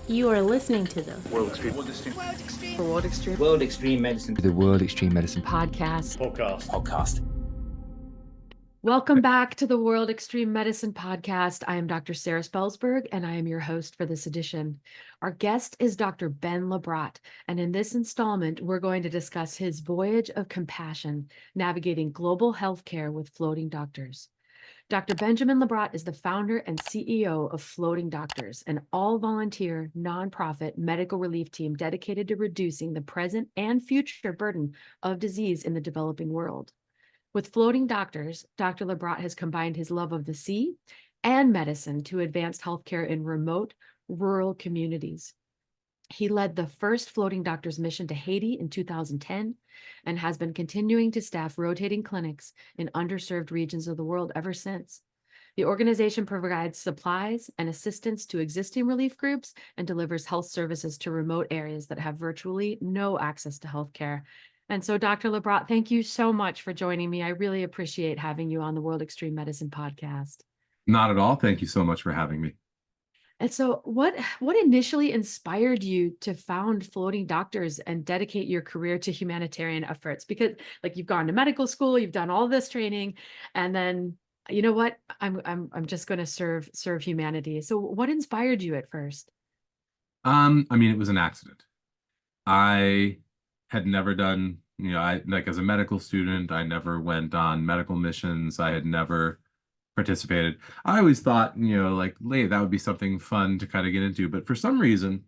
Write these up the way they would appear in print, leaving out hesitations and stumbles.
You are listening to the World Extreme. World Extreme Medicine. The World Extreme Medicine Podcast. Welcome back to the World Extreme Medicine Podcast. I am Dr. Sarah Spelsberg, and I am your host for this edition. Our guest is Dr. Ben LaBrot, and in this installment, we're going to discuss his voyage of compassion, navigating global healthcare with floating doctors. Dr. Benjamin LaBrot is the founder and CEO of Floating Doctors, an all-volunteer, nonprofit medical relief team dedicated to reducing the present and future burden of disease in the developing world. With Floating Doctors, Dr. LaBrot has combined his love of the sea and medicine to advance healthcare in remote, rural communities. He led the first Floating Doctors mission to Haiti in 2010 and has been continuing to staff rotating clinics in underserved regions of the world ever since. The organization provides supplies and assistance to existing relief groups and delivers health services to remote areas that have virtually no access to healthcare. And so, Dr. LaBrot, thank you so much for joining me. I really appreciate having you on the World Extreme Medicine Podcast. Not at all. Thank you so much for having me. And so what initially inspired you to found Floating Doctors and dedicate your career to humanitarian efforts? Because like you've gone to medical school, you've done all this training, and then you know what? I'm just going to serve humanity. So what inspired you at first? I mean, it was an accident. I had never done, as a medical student, I never went on medical missions. I had never participated. I always thought, that would be something fun to kind of get into. But for some reason,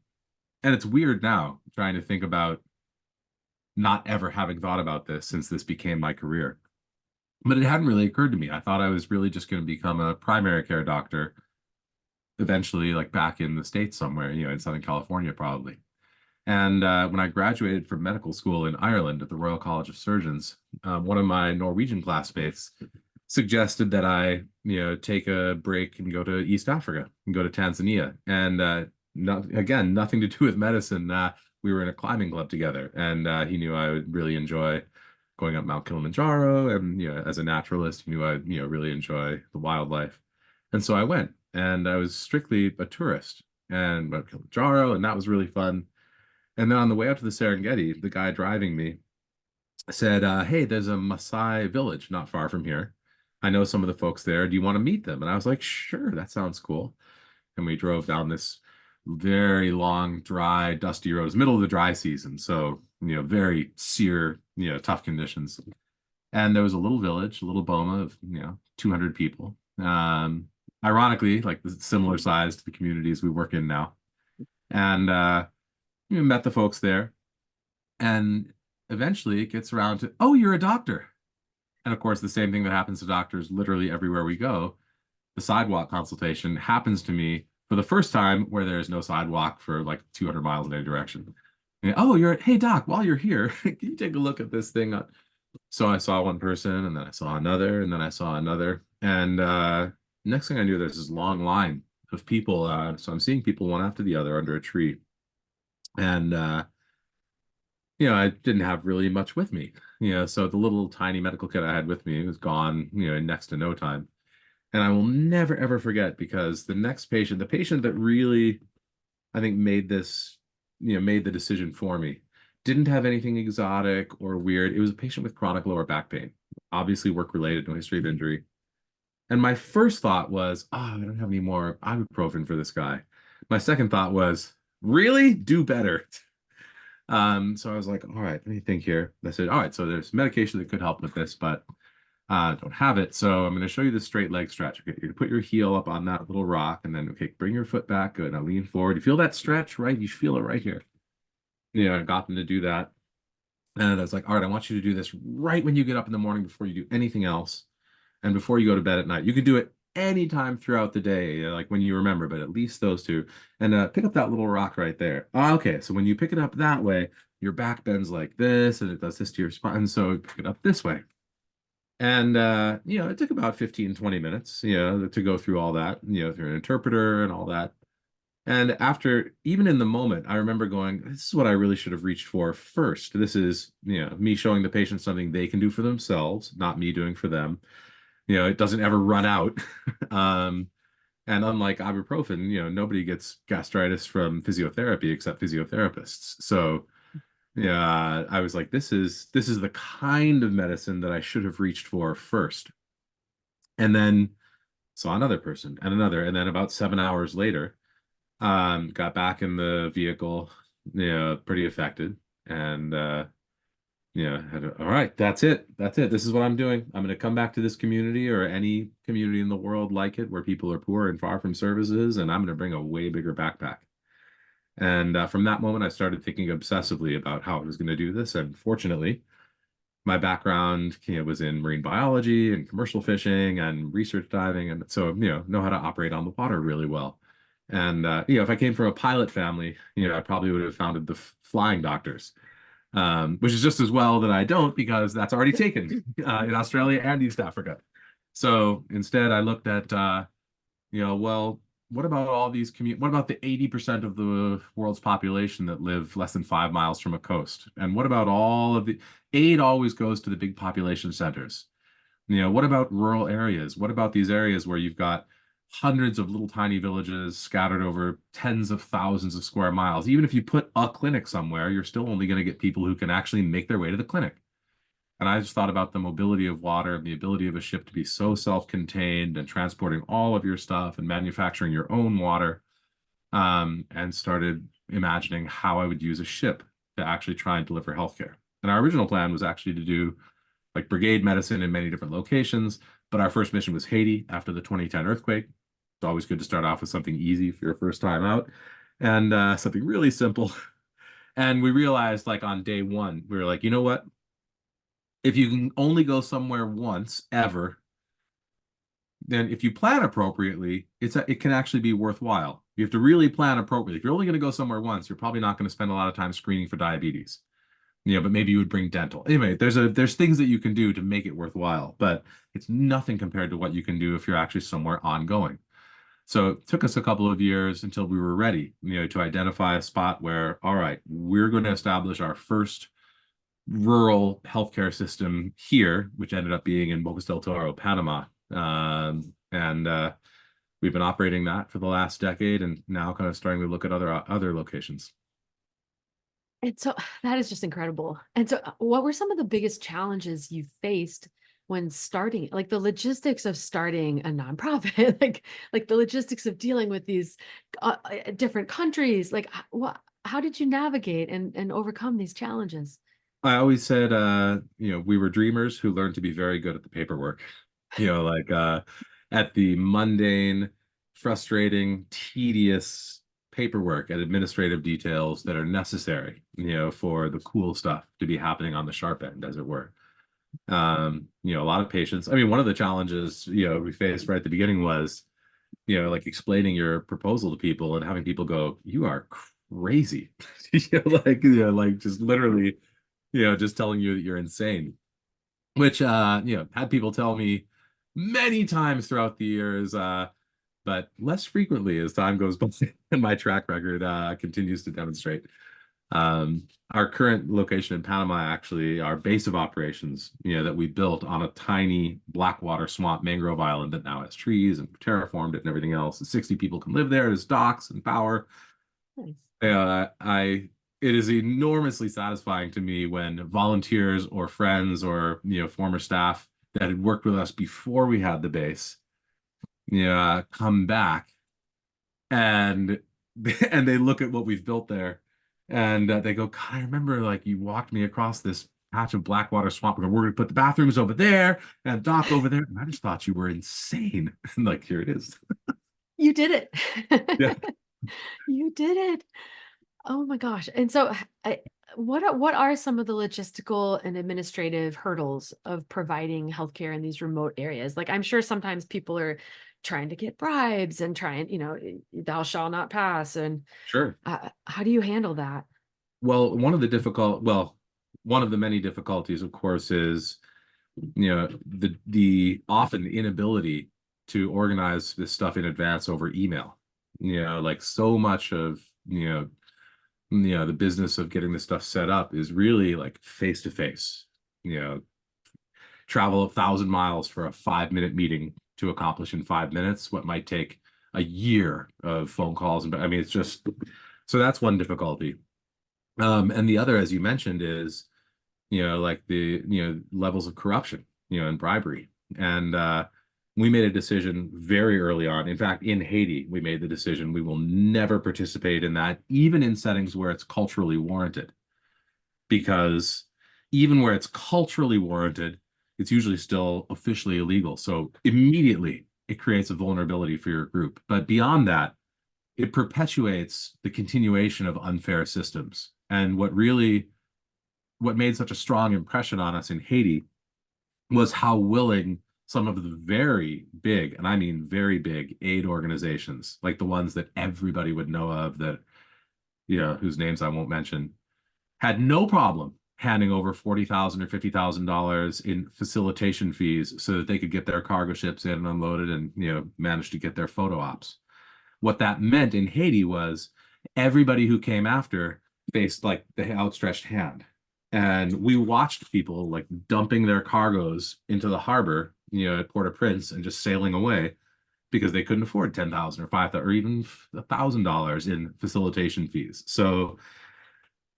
and it's weird now trying to think about not ever having thought about this since this became my career. But it hadn't really occurred to me. I thought I was really just going to become a primary care doctor eventually, like back in the States somewhere, in Southern California, probably. And when I graduated from medical school in Ireland at the Royal College of Surgeons, one of my Norwegian classmates suggested that I, take a break and go to East Africa and go to Tanzania. And nothing to do with medicine. We were in a climbing club together, and he knew I would really enjoy going up Mount Kilimanjaro. And, as a naturalist, he knew I'd, really enjoy the wildlife. And so I went, and I was strictly a tourist and went to Kilimanjaro, and that was really fun. And then on the way out to the Serengeti, the guy driving me said, hey, there's a Maasai village not far from here. I know some of the folks there. Do you want to meet them? And I was like, sure, that sounds cool. And we drove down this very long, dry, dusty road. It was middle of the dry season. So, very sere, tough conditions. And there was a little village, a little boma of, 200 people. Ironically, like similar size to the communities we work in now. And we met the folks there. And eventually it gets around to, oh, you're a doctor. And of course, the same thing that happens to doctors literally everywhere we go. The sidewalk consultation happens to me for the first time where there's no sidewalk for like 200 miles in any direction. And, oh, hey, doc, while you're here, can you take a look at this thing? So I saw one person, and then I saw another, and then I saw another. And next thing I knew, there's this long line of people. So I'm seeing people one after the other under a tree. And I didn't have really much with me, so the little tiny medical kit I had with me was gone, in next to no time. And I will never, ever forget, because the next patient, the patient that really, I think, made this, made the decision for me, didn't have anything exotic or weird. It was a patient with chronic lower back pain, obviously work-related, no history of injury. And my first thought was, oh, I don't have any more ibuprofen for this guy. My second thought was, really? Do better. So I was like, all right, let me think here. I said, all right, so there's medication that could help with this, but I don't have it. So I'm going to show you the straight leg stretch. Okay, you're going to put your heel up on that little rock, and then, okay, bring your foot back. Good. Now lean forward. You feel that stretch, right? You feel it right here. I got them to do that. And I was like, all right, I want you to do this right when you get up in the morning before you do anything else. And before you go to bed at night. You can do it anytime throughout the day, like when you remember, but at least those two. And pick up that little rock right there. Okay, so when you pick it up that way, your back bends like this, and it does this to your spine. So pick it up this way. And, it took about 15, 20 minutes, to go through all that, through an interpreter and all that. And after, even in the moment, I remember going, this is what I really should have reached for first. This is, me showing the patient something they can do for themselves, not me doing for them. It doesn't ever run out. And unlike ibuprofen, nobody gets gastritis from physiotherapy except physiotherapists. So yeah, I was like, this is the kind of medicine that I should have reached for first. And then saw another person and another, and then about 7 hours later, got back in the vehicle, pretty affected, and all right, that's it. That's it. This is what I'm doing. I'm going to come back to this community or any community in the world like it where people are poor and far from services, and I'm going to bring a way bigger backpack. And from that moment, I started thinking obsessively about how I was going to do this. And fortunately, my background, was in marine biology and commercial fishing and research diving, and so know how to operate on the water really well. And if I came from a pilot family, I probably would have founded the Flying Doctors, which is just as well that I don't, because that's already taken in Australia and East Africa. So instead, I looked at, well, what about all these what about the 80% of the world's population that live less than 5 miles from a coast? And what about all of the aid always goes to the big population centers? What about rural areas? What about these areas where you've got hundreds of little tiny villages scattered over tens of thousands of square miles? Even if you put a clinic somewhere, you're still only going to get people who can actually make their way to the clinic. And I just thought about the mobility of water and the ability of a ship to be so self-contained and transporting all of your stuff and manufacturing your own water, and started imagining how I would use a ship to actually try and deliver healthcare. And our original plan was actually to do like brigade medicine in many different locations, but our first mission was Haiti after the 2010 earthquake. It's always good to start off with something easy for your first time out, and something really simple. And we realized, like, on day one, we were like, you know what? If you can only go somewhere once ever, then if you plan appropriately, it can actually be worthwhile. You have to really plan appropriately. If you're only going to go somewhere once, you're probably not going to spend a lot of time screening for diabetes. But maybe you would bring dental. Anyway, there's things that you can do to make it worthwhile, but it's nothing compared to what you can do if you're actually somewhere ongoing. So it took us a couple of years until we were ready, to identify a spot where, all right, we're going to establish our first rural healthcare system here, which ended up being in Bocas del Toro, Panama. And we've been operating that for the last decade, and now kind of starting to look at other locations. And so that is just incredible. And so what were some of the biggest challenges you faced when starting, like the logistics of starting a nonprofit, like the logistics of dealing with these different countries? Like what, how did you navigate and overcome these challenges? I always said, we were dreamers who learned to be very good at the paperwork, like at the mundane, frustrating, tedious paperwork and administrative details that are necessary, for the cool stuff to be happening on the sharp end, as it were. A lot of patients. I mean, one of the challenges, we faced right at the beginning was, like explaining your proposal to people and having people go, "You are crazy," like just literally, just telling you that you're insane. Which, had people tell me many times throughout the years, but less frequently as time goes by, and my track record continues to demonstrate. Our current location in Panama, actually, our base of operations, that we built on a tiny blackwater swamp mangrove island that now has trees and terraformed it and everything else. And 60 people can live there. There's docks and power. Nice. It is enormously satisfying to me when volunteers or friends or former staff that had worked with us before we had the base, come back and and they look at what we've built there, and they go, "God, I remember like you walked me across this patch of blackwater swamp. We're going to put the bathrooms over there and a dock over there, and I just thought you were insane." And like, here it is. You did it. Yeah. You did it. Oh my gosh. And so what are some of the logistical and administrative hurdles of providing healthcare in these remote areas? Like I'm sure sometimes people are trying to get bribes and trying, thou shall not pass. And Sure. how do you handle that? Well, one of the many difficulties, of course, is the often inability to organize this stuff in advance over email. Like so much of the business of getting this stuff set up is really like face to face. Travel 1,000 miles for a 5-minute meeting to accomplish in 5 minutes what might take a year of phone calls. And I mean, it's just, so that's one difficulty. And the other, as you mentioned, is, like the, levels of corruption, and bribery. And we made a decision very early on. In fact, in Haiti, we made the decision we will never participate in that, even in settings where it's culturally warranted. Because even where it's culturally warranted, it's usually still officially illegal. So immediately it creates a vulnerability for your group. But beyond that, it perpetuates the continuation of unfair systems. And what made such a strong impression on us in Haiti was how willing some of the very big, and I mean very big, aid organizations, like the ones that everybody would know of, that, whose names I won't mention, had no problem handing over $40,000 or $50,000 in facilitation fees so that they could get their cargo ships in and unloaded and, manage to get their photo ops. What that meant in Haiti was everybody who came after faced like the outstretched hand. And we watched people like dumping their cargoes into the harbor, at Port-au-Prince, and just sailing away because they couldn't afford $10,000 or $5,000 or even $1,000 in facilitation fees. So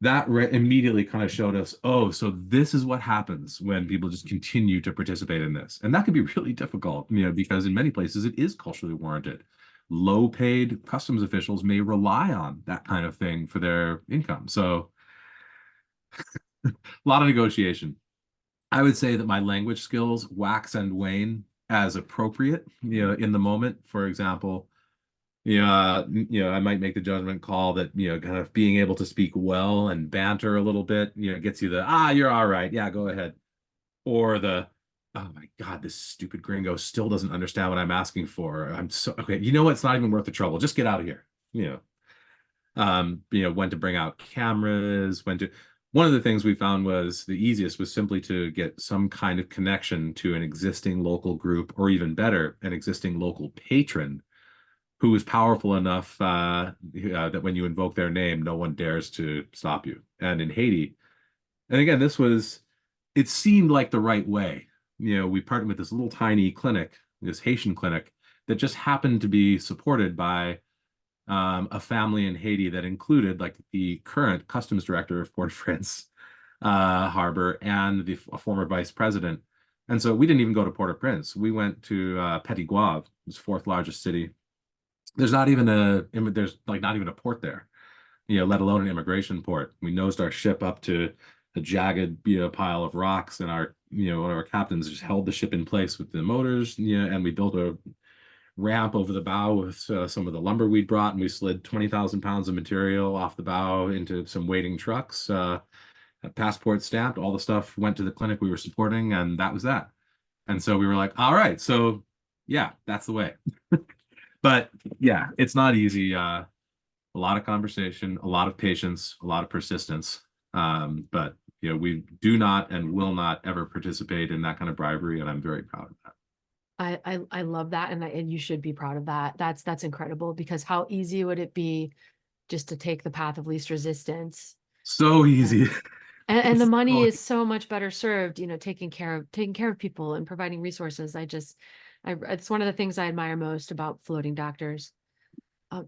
that immediately kind of showed us, oh, so this is what happens when people just continue to participate in this. And that can be really difficult, because in many places it is culturally warranted. Low-paid customs officials may rely on that kind of thing for their income. So a lot of negotiation. I would say that my language skills wax and wane as appropriate, in the moment. For example, I might make the judgment call that, kind of being able to speak well and banter a little bit, gets you the, you're all right. Yeah, go ahead. Or the, oh my God, this stupid gringo still doesn't understand what I'm asking for. I'm so, okay, it's not even worth the trouble. Just get out of here. When to bring out cameras, one of the things we found was the easiest was simply to get some kind of connection to an existing local group, or even better, an existing local patron who is powerful enough that when you invoke their name, no one dares to stop you. And in Haiti, and again, it seemed like the right way. We partnered with this little tiny clinic, this Haitian clinic, that just happened to be supported by a family in Haiti that included like the current customs director of Port-au-Prince harbor and a former vice president. And so we didn't even go to Port-au-Prince. We went to Petit Guave, the fourth largest city. There's not even a port there, let alone an immigration port. We nosed our ship up to a jagged, pile of rocks, and one of our captains just held the ship in place with the motors, and we built a ramp over the bow with some of the lumber we'd brought, and we slid 20,000 pounds of material off the bow into some waiting trucks, passport stamped, all the stuff went to the clinic we were supporting, and that was that. And so we were like, all right, so yeah, that's the way. But yeah, it's not easy. A lot of conversation, a lot of patience, a lot of persistence. But we do not and will not ever participate in that kind of bribery, and I'm very proud of that. I love that, and you should be proud of that. That's incredible, because how easy would it be just to take the path of least resistance? So easy. And the money is so much better served, taking care of people and providing resources. It's one of the things I admire most about floating doctors.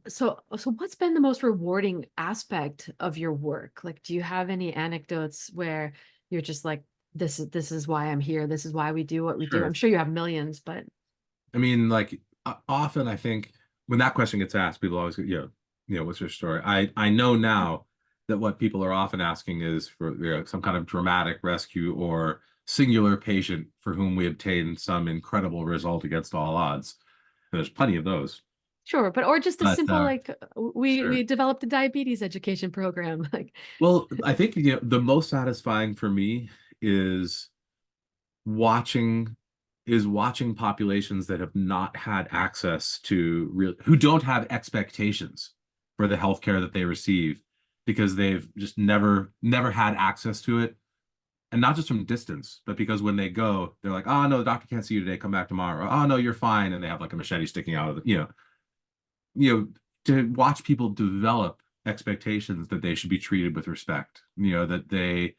So what's been the most rewarding aspect of your work? Like, do you have any anecdotes where you're just like, this is why I'm here. This is why we do what we do. Sure. I'm sure you have millions, but I mean, like often I think when that question gets asked, people always go, what's your story? I know now that what people are often asking is for some kind of dramatic rescue or singular patient for whom we obtained some incredible result against all odds. And there's plenty of those. sure, or just a simple sure. we developed a diabetes education program. Like, well, I think the most satisfying for me is watching populations that have not had access to who don't have expectations for the healthcare that they receive, because they've just never had access to it. And not just from distance, but because when they go, they're like, oh no, the doctor can't see you today, come back tomorrow. Or, oh no, you're fine. And they have like a machete sticking out of the, to watch people develop expectations that they should be treated with respect, that they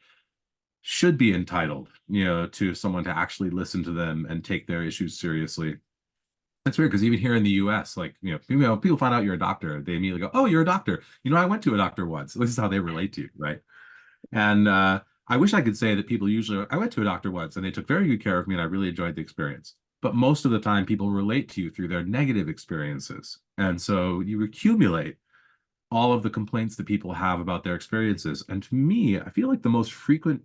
should be entitled, to someone to actually listen to them and take their issues seriously. That's weird because even here in the US, like, people find out you're a doctor, they immediately go, "Oh, you're a doctor. I went to a doctor once." This is how they relate to you, right? And I wish I could say that people usually, I went to a doctor once and they took very good care of me and I really enjoyed the experience. But most of the time, people relate to you through their negative experiences. And so you accumulate all of the complaints that people have about their experiences. And to me, I feel like the most frequent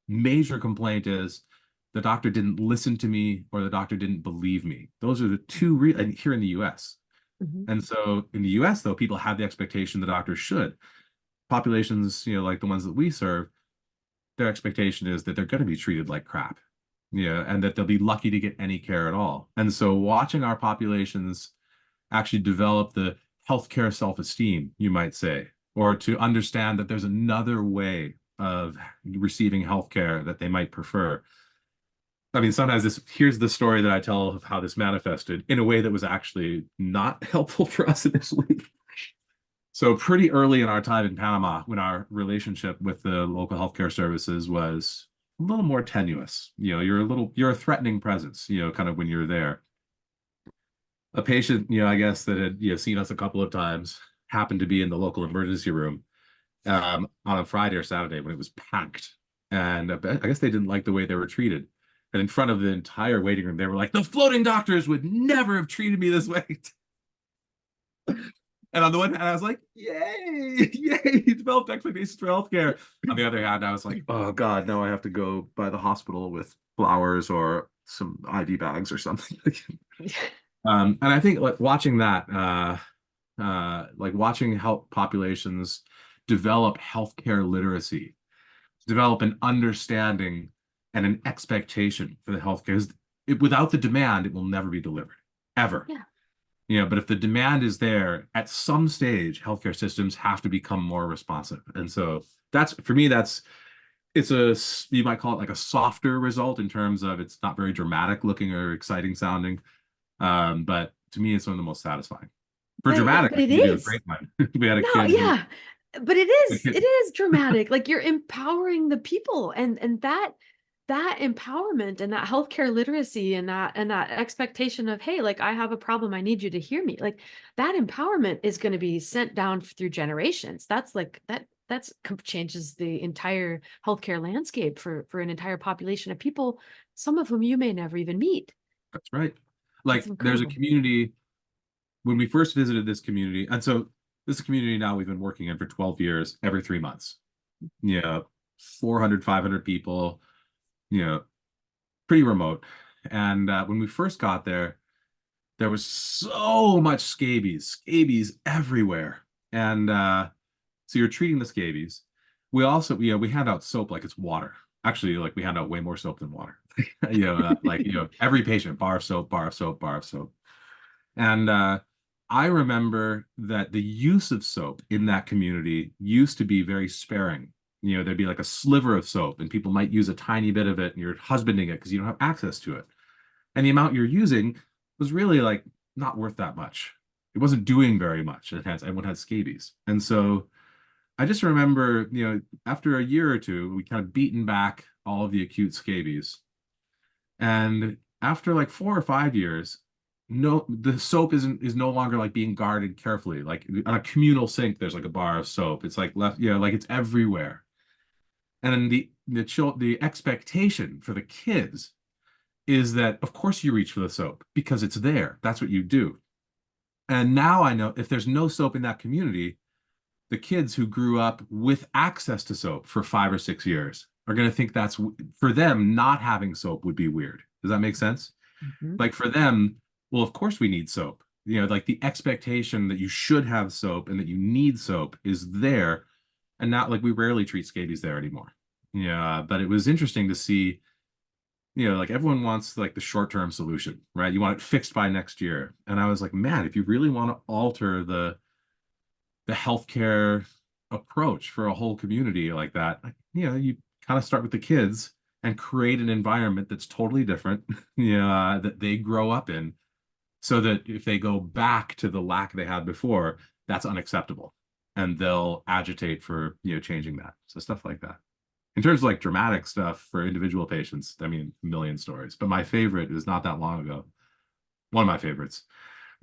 major complaint is the doctor didn't listen to me or the doctor didn't believe me. Those are the two and here in the US. Mhm. And so in the US, though, people have the expectation the doctors should. Populations, like the ones that we serve, their expectation is that they're going to be treated like crap, and that they'll be lucky to get any care at all. And so watching our populations actually develop the healthcare self-esteem, you might say, or to understand that there's another way of receiving healthcare that they might prefer. I mean, sometimes here's the story that I tell of how this manifested in a way that was actually not helpful for us initially. So pretty early in our time in Panama, when our relationship with the local healthcare services was a little more tenuous, you're a threatening presence, kind of when you're there. A patient, I guess that had seen us a couple of times happened to be in the local emergency room on a Friday or Saturday when it was packed, and I guess they didn't like the way they were treated. And in front of the entire waiting room, they were like, "The floating doctors would never have treated me this way." And on the one hand, I was like, "Yay, yay, you developed expectations for healthcare." On the other hand, I was like, "Oh God, now I have to go by the hospital with flowers or some IV bags or something." And I think like watching that, like watching health populations develop healthcare literacy, develop an understanding and an expectation for the healthcare. Without the demand, it will never be delivered, ever. Yeah. But if the demand is there, at some stage, healthcare systems have to become more responsive. And so for me, you might call it like a softer result in terms of it's not very dramatic looking or exciting sounding. But to me, it's one of the most satisfying. For dramatic, But I it can give you a is. great one. We had a No, kid who, yeah. But the it kid, is dramatic. Like you're empowering the people and that empowerment and that healthcare literacy and that expectation of, hey, like I have a problem, I need you to hear me. Like that empowerment is going to be sent down through generations. That's like changes the entire healthcare landscape for an entire population of people, some of whom you may never even meet. that's right. It's Like there's a incredible. community when we first visited this community, and so this community now we've been working in for 12 years, every 3 months. 400, 500 people, you know, pretty remote. And when we first got there, there was so much scabies everywhere. And so you're treating the scabies. We also, we hand out soap like it's water. Actually, like we hand out way more soap than water. Every patient, bar of soap, bar of soap, bar of soap. And I remember that the use of soap in that community used to be very sparing. There'd be like a sliver of soap, and people might use a tiny bit of it, and you're husbanding it because you don't have access to it. And the amount you're using was really like not worth that much. It wasn't doing very much. Everyone had scabies. And so I just remember, after a year or two, we kind of beaten back all of the acute scabies. And after like 4 or 5 years, no, the soap is no longer like being guarded carefully. Like on a communal sink, there's like a bar of soap. It's like left, like it's everywhere. And then the expectation for the kids is that of course you reach for the soap because it's there. That's what you do. And now I know if there's no soap in that community, the kids who grew up with access to soap for 5 or 6 years are going to think for them, not having soap would be weird. Does that make sense? Mhm. Like for them, well, of course we need soap. Like the expectation that you should have soap and that you need soap is there. And not like we rarely treat scabies there anymore. Yeah, but it was interesting to see, like everyone wants like the short-term solution, right? You want it fixed by next year. And I was like, man, if you really want to alter the healthcare approach for a whole community like that, you kind of start with the kids and create an environment that's totally different, that they grow up in, so that if they go back to the lack they had before, that's unacceptable, and they'll agitate for changing that. So stuff like that. In terms of like dramatic stuff for individual patients, I mean, a million stories. But my favorite is not that long ago. One of my favorites.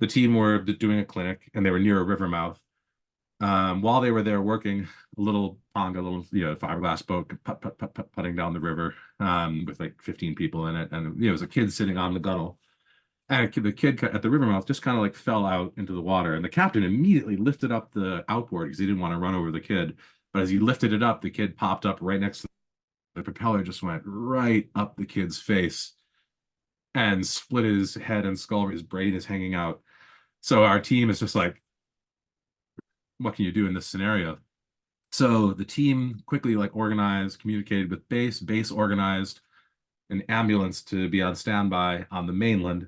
The team were doing a clinic, and they were near a river mouth. While they were there working, a little fiberglass boat putting down the river, with like 15 people in it, and it was a kid sitting on the gunnel, and the kid at the river mouth just kind of like fell out into the water, and the captain immediately lifted up the outboard because he didn't want to run over the kid. But as he lifted it up, the kid popped up right next to the propeller, just went right up the kid's face and split his head and skull. His brain is hanging out. So our team is just like, what can you do in this scenario? So the team quickly like organized, communicated with base organized an ambulance to be on standby on the mainland,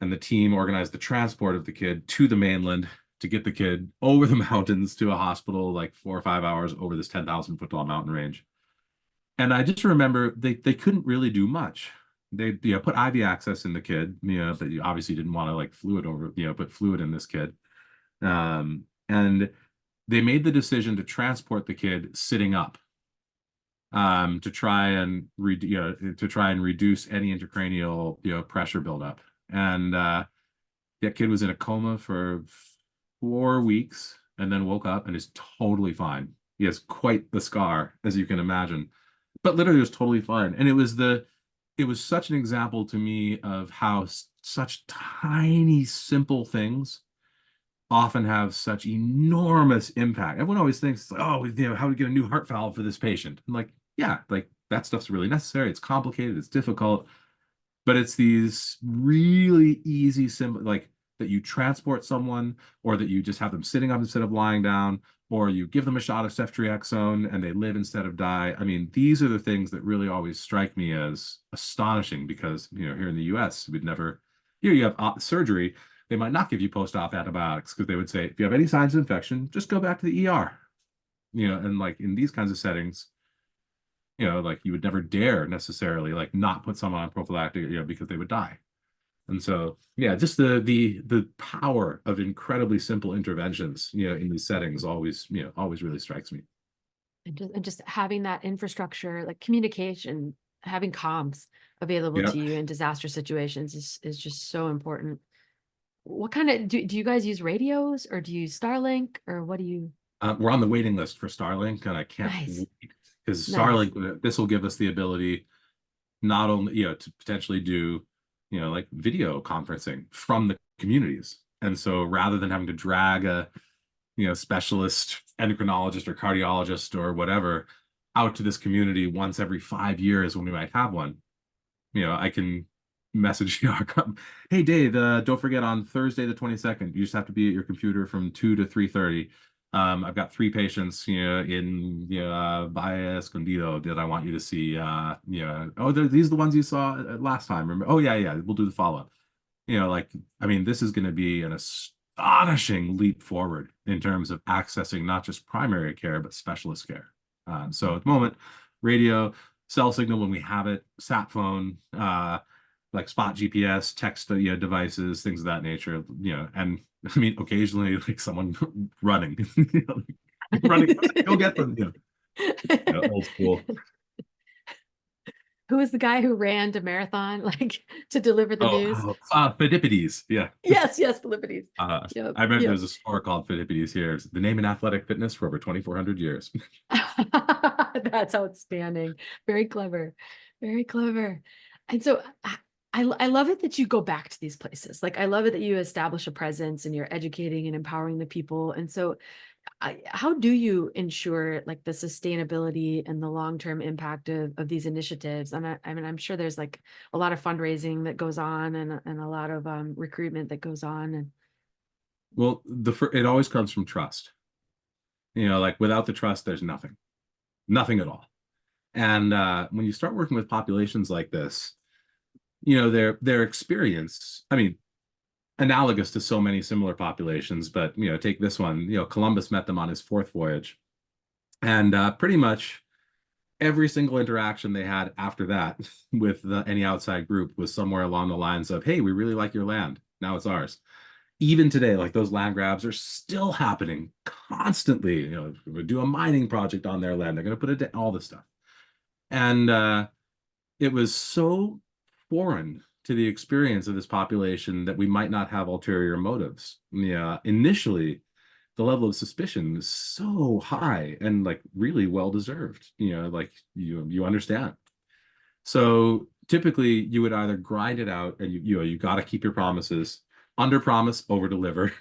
and the team organized the transport of the kid to the mainland to get the kid over the mountains to a hospital, like 4 or 5 hours over this 10,000 foot tall mountain range. And I just remember they couldn't really do much. They put IV access in the kid, but you obviously didn't want to like put fluid in this kid. And they made the decision to transport the kid sitting up, to try and reduce any intracranial pressure buildup. And that kid was in a coma for 4 weeks and then woke up and is totally fine. He has quite the scar, as you can imagine, but literally was totally fine. And it was such an example to me of how such tiny, simple things often have such enormous impact. Everyone always thinks, oh, how do we get a new heart valve for this patient? I'm like, yeah, like that stuff's really necessary. It's complicated, it's difficult, but it's these really easy, simple, like that you transport someone, or that you just have them sitting up instead of lying down, or you give them a shot of ceftriaxone and they live instead of die. I mean, these are the things that really always strike me as astonishing, because here in the US, we'd never, here you have surgery, they might not give you post-op antibiotics because they would say, if you have any signs of infection, just go back to the ER. And like in these kinds of settings, like you would never dare necessarily like not put someone on prophylactic, because they would die. And so, yeah, just the power of incredibly simple interventions, in these settings always really strikes me. And just having that infrastructure, like communication, having comms available Yeah. to you in disaster situations is just so important. What kind of do you guys use radios, or do you use Starlink, or what do you? We're on the waiting list for Starlink, and I can't Nice. wait, because Nice. Starlink, this will give us the ability not only, to potentially do, like video conferencing from the communities. And so rather than having to drag a, specialist endocrinologist or cardiologist or whatever out to this community once every 5 years when we might have one, I can message hey Dave, don't forget on Thursday the 22nd, you just have to be at your computer from 2 to 3:30. I've got 3 patients, in Valle Escondido that I want you to see. Oh, these are the ones you saw last time. Remember? Oh yeah, we'll do the follow-up. Like, I mean, this is going to be an astonishing leap forward in terms of accessing not just primary care, but specialist care. So at the moment, radio, cell signal when we have it, sat phone, like spot GPS, text, devices, things of that nature, and I mean, occasionally like someone running, running, go get them, old school. Who was the guy who ran to marathon, like to deliver the news? Phidippides, yeah. Yes, Philippides. Yep, I remember there's a store called Phidippides here. It's the name in athletic fitness for over 2,400 years. That's outstanding. Very clever. Very clever. And so I love it that you go back to these places. Like, I love it that you establish a presence and you're educating and empowering the people. And so how do you ensure like the sustainability and the long-term impact of these initiatives? And I mean, I'm sure there's like a lot of fundraising that goes on, and a lot of recruitment that goes on. And well, it always comes from trust. Like without the trust, there's nothing at all. And when you start working with populations like this, their experience, I mean, analogous to so many similar populations, but take this one, Columbus met them on his 4th voyage, and pretty much every single interaction they had after that with any outside group was somewhere along the lines of, hey, we really like your land, now it's ours. Even today, like those land grabs are still happening constantly. We do a mining project on their land, they're going to put it all this stuff. And it was so foreign to the experience of this population that we might not have ulterior motives. Yeah, initially, the level of suspicion is so high and like really well deserved. Like you understand. So typically, you would either grind it out, and you got to keep your promises, under promise, over deliver.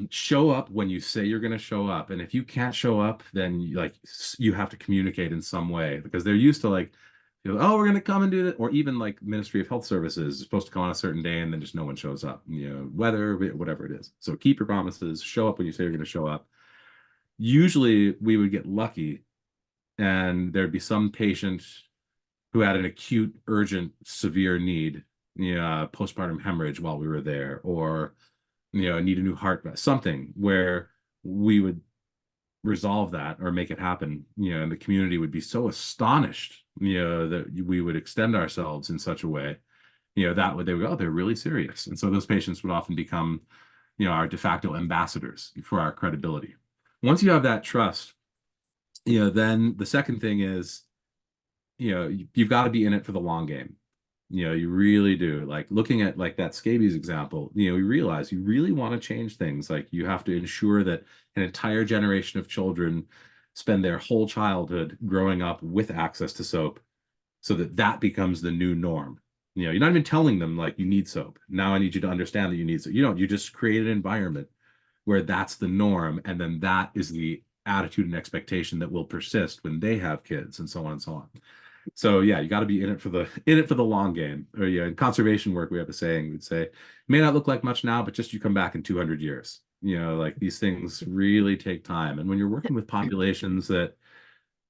Show up when you say you're going to show up, and if you can't show up, then you have to communicate in some way, because they're used to like, oh, we're going to come and do that. Or even like Ministry of Health Services is supposed to come on a certain day and then just no one shows up, weather, whatever it is. So keep your promises, show up when you say you're going to show up. Usually we would get lucky and there'd be some patient who had an acute, urgent, severe need, postpartum hemorrhage while we were there, or need a new heart, something where we would resolve that or make it happen, and the community would be so astonished, that we would extend ourselves in such a way, that would, they would go, oh, they're really serious. And so those patients would often become, our de facto ambassadors for our credibility. Once you have that trust, then the second thing is, you've got to be in it for the long game. You really do. Like looking at like that scabies example, we realize you really want to change things. Like you have to ensure that an entire generation of children spend their whole childhood growing up with access to soap, so that that becomes the new norm. You're not even telling them like you need soap. Now I need you to understand that you need soap. You just create an environment where that's the norm. And then that is the attitude and expectation that will persist when they have kids, and so on and so on. So yeah, you got to be in it for the long game. Or in conservation work, we have a saying, we'd say, it may not look like much now, but just you come back in 200 years. Like these things really take time. And when you're working with populations that,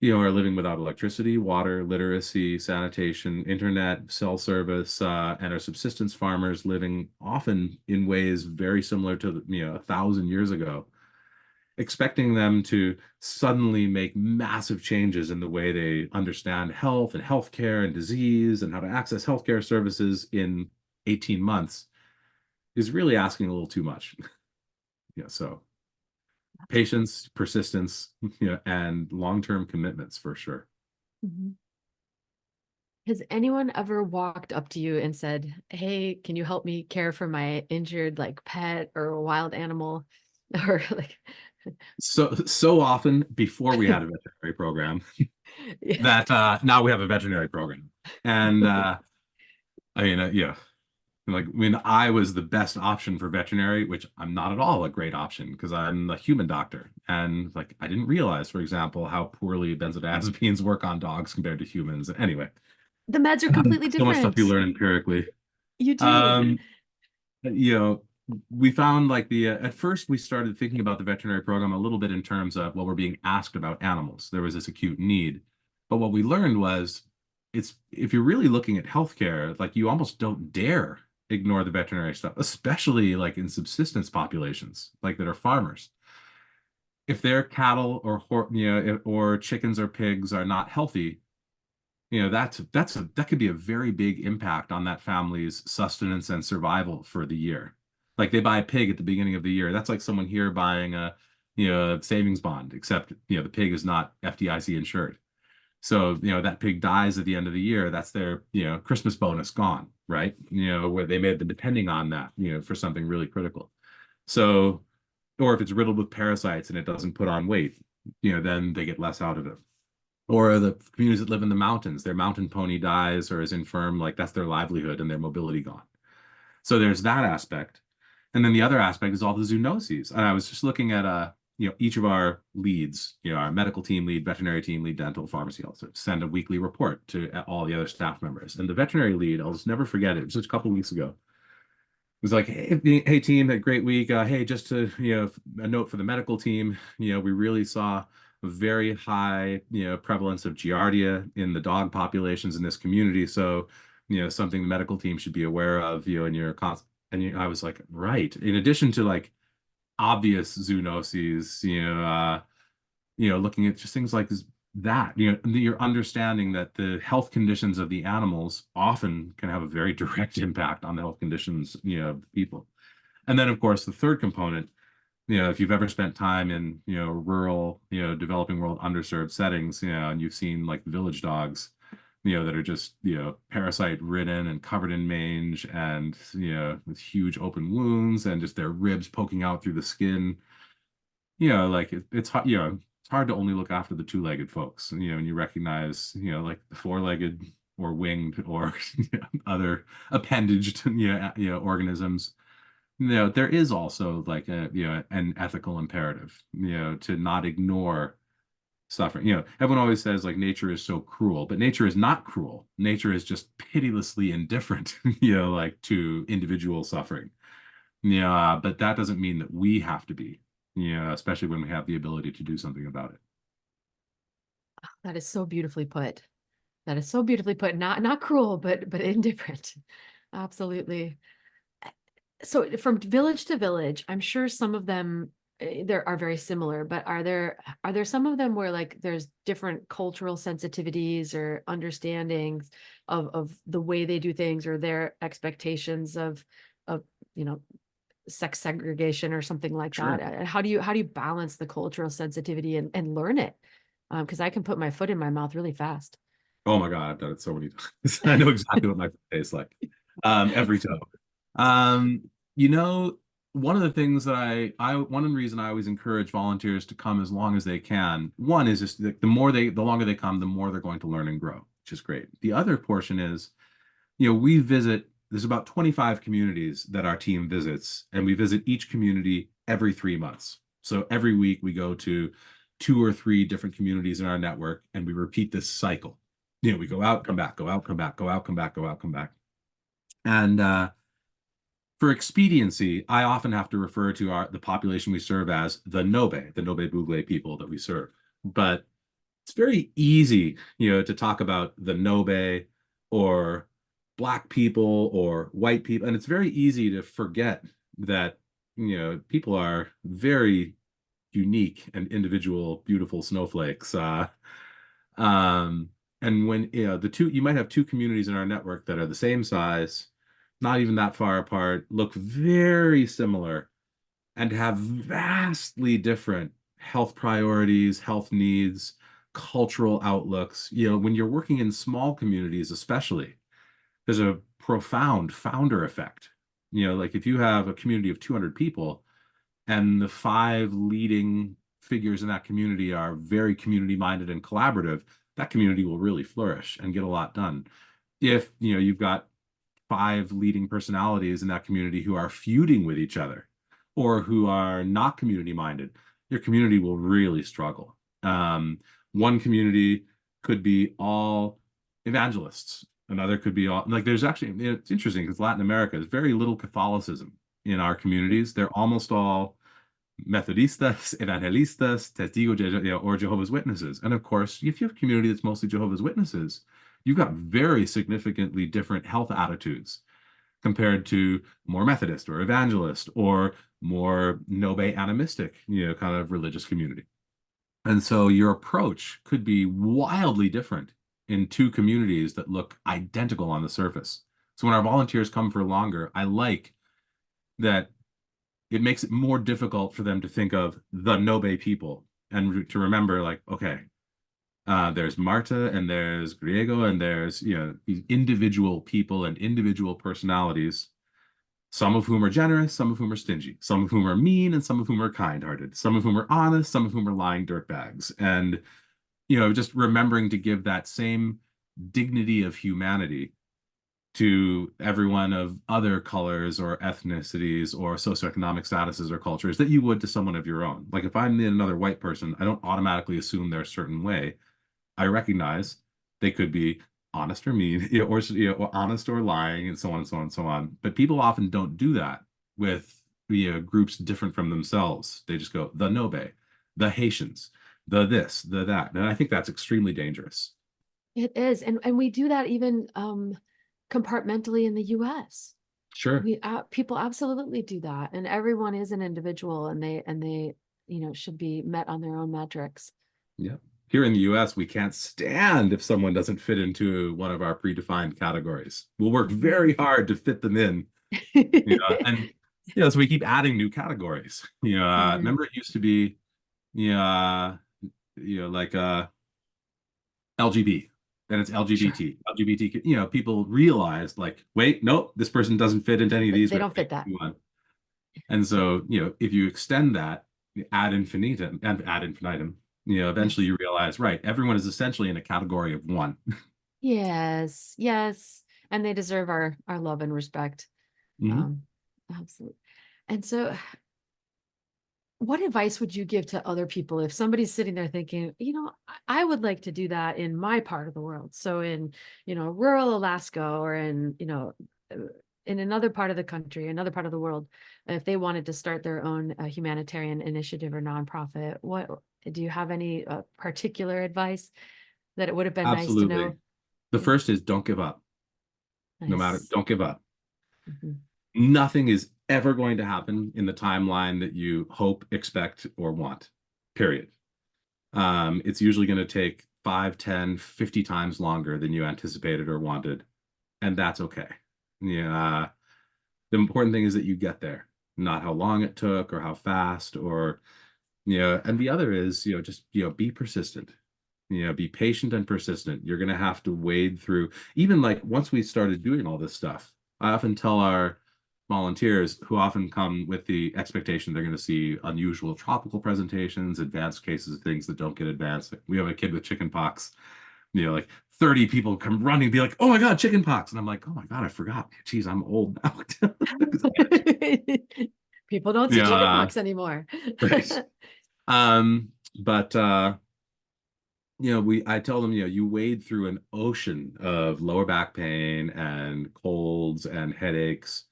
are living without electricity, water, literacy, sanitation, internet, cell service, and are subsistence farmers living often in ways very similar to, 1,000 years ago, expecting them to suddenly make massive changes in the way they understand health and healthcare and disease and how to access healthcare services in 18 months is really asking a little too much. So patience, persistence, and long-term commitments for sure. Mm-hmm. Has anyone ever walked up to you and said, hey, can you help me care for my injured like pet or wild animal? Or like so often before we had a veterinary program yeah. that now we have a veterinary program. And like when I was the best option for veterinary, which I'm not at all a great option because I'm a human doctor. And like I didn't realize, for example, how poorly benzodiazepines work on dogs compared to humans. Anyway, The meds are completely so much stuff different. you learn empirically. You do. Um, we found like at first we started thinking about the veterinary program a little bit in terms of what we're being asked about animals. There was this acute need. But what we learned was if you're really looking at healthcare, like you almost don't dare ignore the veterinary stuff, especially like in subsistence populations, like that are farmers. If their cattle or chickens or pigs are not healthy, that could be a very big impact on that family's sustenance and survival for the year. Like they buy a pig at the beginning of the year. That's like someone here buying a savings bond, except the pig is not FDIC insured. So, that pig dies at the end of the year. That's their, Christmas bonus gone, right? Where they may have been depending on that, for something really critical. So, or if it's riddled with parasites and it doesn't put on weight, then they get less out of it. Or the communities that live in the mountains, their mountain pony dies or is infirm, like that's their livelihood and their mobility gone. So there's that aspect. And then the other aspect is all the zoonoses. And I was just looking at each of our leads, our medical team lead, veterinary team lead, dental, pharmacy, also send a weekly report to all the other staff members. And the veterinary lead, I'll just never forget it was just a couple of weeks ago. It was like, hey team, had a great week. Hey, just to, a note for the medical team, we really saw a very high, prevalence of giardia in the dog populations in this community. So, something the medical team should be aware of, in your I was like, right. In addition to like obvious zoonoses, looking at just things like that, you're understanding that the health conditions of the animals often can have a very direct impact on the health conditions, of the people. And then, of course, the third component, if you've ever spent time in, rural, developing world underserved settings, and you've seen like village dogs, that are just, parasite ridden and covered in mange and, with huge open wounds and just their ribs poking out through the skin. Like it's hard, it's hard to only look after the two-legged folks, and you recognize, like the four-legged or winged or other appendaged, organisms. There is also like an ethical imperative, to not ignore suffering. Everyone always says like nature is so cruel, but nature is not cruel. Nature is just pitilessly indifferent, like to individual suffering. Yeah, but that doesn't mean that we have to be, especially when we have the ability to do something about it. That is so beautifully put. That is so beautifully put. Not cruel, but indifferent. Absolutely. So from village to village, I'm sure some of them there are very similar, but are there some of them where like there's different cultural sensitivities or understandings of the way they do things or their expectations of you know sex segregation or something like Sure. that? How do you balance the cultural sensitivity and learn it? Because I can put my foot in my mouth really fast. Oh my God, I've done it so many times. I know exactly what my foot tastes like. Every toe. Um, you know, one of the things that one of the reason I always encourage volunteers to come as long as they can. One is just the longer they come, the more they're going to learn and grow, which is great. The other portion is, there's about 25 communities that our team visits, and we visit each community every 3 months. So every week we go to 2 or 3 different communities in our network, and we repeat this cycle. We go out, come back, go out, come back, go out, come back, go out, come back. And for expediency, I often have to refer to the population we serve as the Nobe Bugle people that we serve. But it's very easy, to talk about the Nobe or Black people or white people. And it's very easy to forget that, people are very unique and individual, beautiful snowflakes. Um, and when, you might have 2 communities in our network that are the same size, not even that far apart, look very similar, and have vastly different health priorities, health needs, cultural outlooks. When you're working in small communities, especially, there's a profound founder effect. Like if you have a community of 200 people and the 5 leading figures in that community are very community minded and collaborative, that community will really flourish and get a lot done. If you've got 5 leading personalities in that community who are feuding with each other or who are not community minded, your community will really struggle. One community could be all evangelists. Another could be all, like, there's actually, it's interesting because Latin America is very little Catholicism in our communities. They're almost all Methodistas, Evangelistas, Testigos, or Jehovah's Witnesses. And of course, if you have a community that's mostly Jehovah's Witnesses, you've got very significantly different health attitudes compared to more Methodist or evangelist or more Nobe animistic, kind of religious community. And so your approach could be wildly different in 2 communities that look identical on the surface. So when our volunteers come for longer, I like that it makes it more difficult for them to think of the Nobe people and to remember, like, okay, there's Marta and there's Griego and there's, these individual people and individual personalities, some of whom are generous, some of whom are stingy, some of whom are mean, and some of whom are kind-hearted, some of whom are honest, some of whom are lying dirtbags. And, just remembering to give that same dignity of humanity to everyone of other colors or ethnicities or socioeconomic statuses or cultures that you would to someone of your own. Like if I'm another white person, I don't automatically assume they're a certain way. I recognize they could be honest or mean, or honest or lying, and so on and so on and so on. But people often don't do that with groups different from themselves. They just go the Nobe, the Haitians, the this, the that, and I think that's extremely dangerous. It is, and we do that even compartmentally in the US. Sure. People absolutely do that, and everyone is an individual, and they should be met on their own metrics. Yeah. Here in the US, we can't stand if someone doesn't fit into one of our predefined categories. We'll work very hard to fit them in. And so we keep adding new categories. Remember it used to be, like LGBT, and it's LGBT. LGBT, you know, people realize like, wait, nope, this person doesn't fit into any of these. They don't fit that. And so, you know, if you extend that ad infinitum, you know, eventually you realize, right, everyone is essentially in a category of one. Yes, yes. And they deserve our love and respect. Mhm. Absolutely. And so what advice would you give to other people if somebody's sitting there thinking, you know, I would like to do that in my part of the world. So in, you know, rural Alaska or in, you know, in another part of the country, another part of the world, if they wanted to start their own humanitarian initiative or nonprofit, what do you have any particular advice that it would have been nice to Absolutely. know? The Yeah, first is don't give up. No matter, nice. don't give up. Mhm. Nothing is ever going to happen in the timeline that you hope, expect, or want, period. It's usually going to take 5, 10, 50 times longer than you anticipated or wanted, and that's okay. Yeah. The important thing is that you get there, not how long it took or how fast or, you know, and the other is, you know, just, you know, be persistent. You know, be patient and persistent. You're going to have to wade through, even like once we started doing all this stuff, I often tell our volunteers who often come with the expectation they're going to see unusual tropical presentations, advanced cases of things that don't get advanced. We have a kid with chicken pox, you know, like 30 people come running, be like, oh my God, chicken pox. And I'm like, oh my God, I forgot. Geez, I'm old now. People don't see Yeah, chickenpox anymore. right. Um, but you know, I tell them, you know, you wade through an ocean of lower back pain and colds and headaches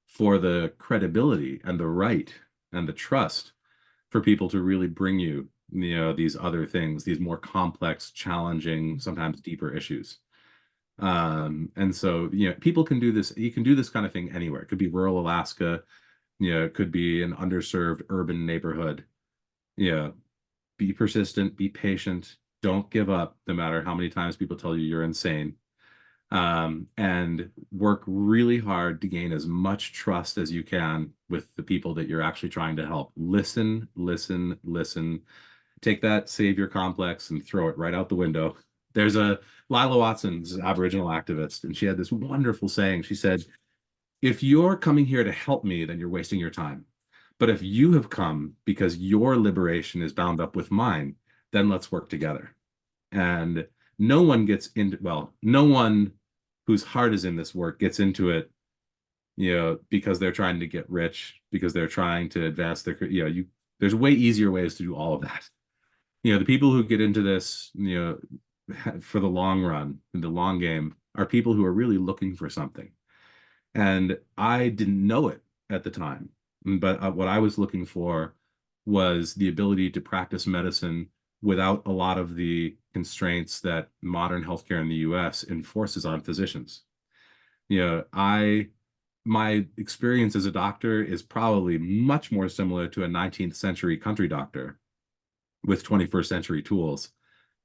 for the credibility and the right and the trust for people to really bring you, you know, these other things, these more complex, challenging, sometimes deeper issues. And so, you know, people can do this. You can do this kind of thing anywhere. It could be rural Alaska, you know, it could be an underserved urban neighborhood. You know, be persistent, be patient, don't give up, no matter how many times people tell you you're insane. And work really hard to gain as much trust as you can with the people that you're actually trying to help. Listen, listen, listen. Take that savior complex and throw it right out the window. There's a Lila Watson's an Aboriginal activist, and she had this wonderful saying. She said, if you're coming here to help me, then you're wasting your time. But if you have come because your liberation is bound up with mine, then let's work together. And no one gets into, well, no one whose heart is in this work gets into it, you know, because they're trying to get rich, because they're trying to advance their, you know, there's way easier ways to do all of that. You know, the people who get into this, you know, for the long run, in the long game, are people who are really looking for something. And I didn't know it at the time. But what I was looking for was the ability to practice medicine without a lot of the constraints that modern healthcare in the US enforces on physicians. You know, my experience as a doctor is probably much more similar to a 19th century country doctor with 21st century tools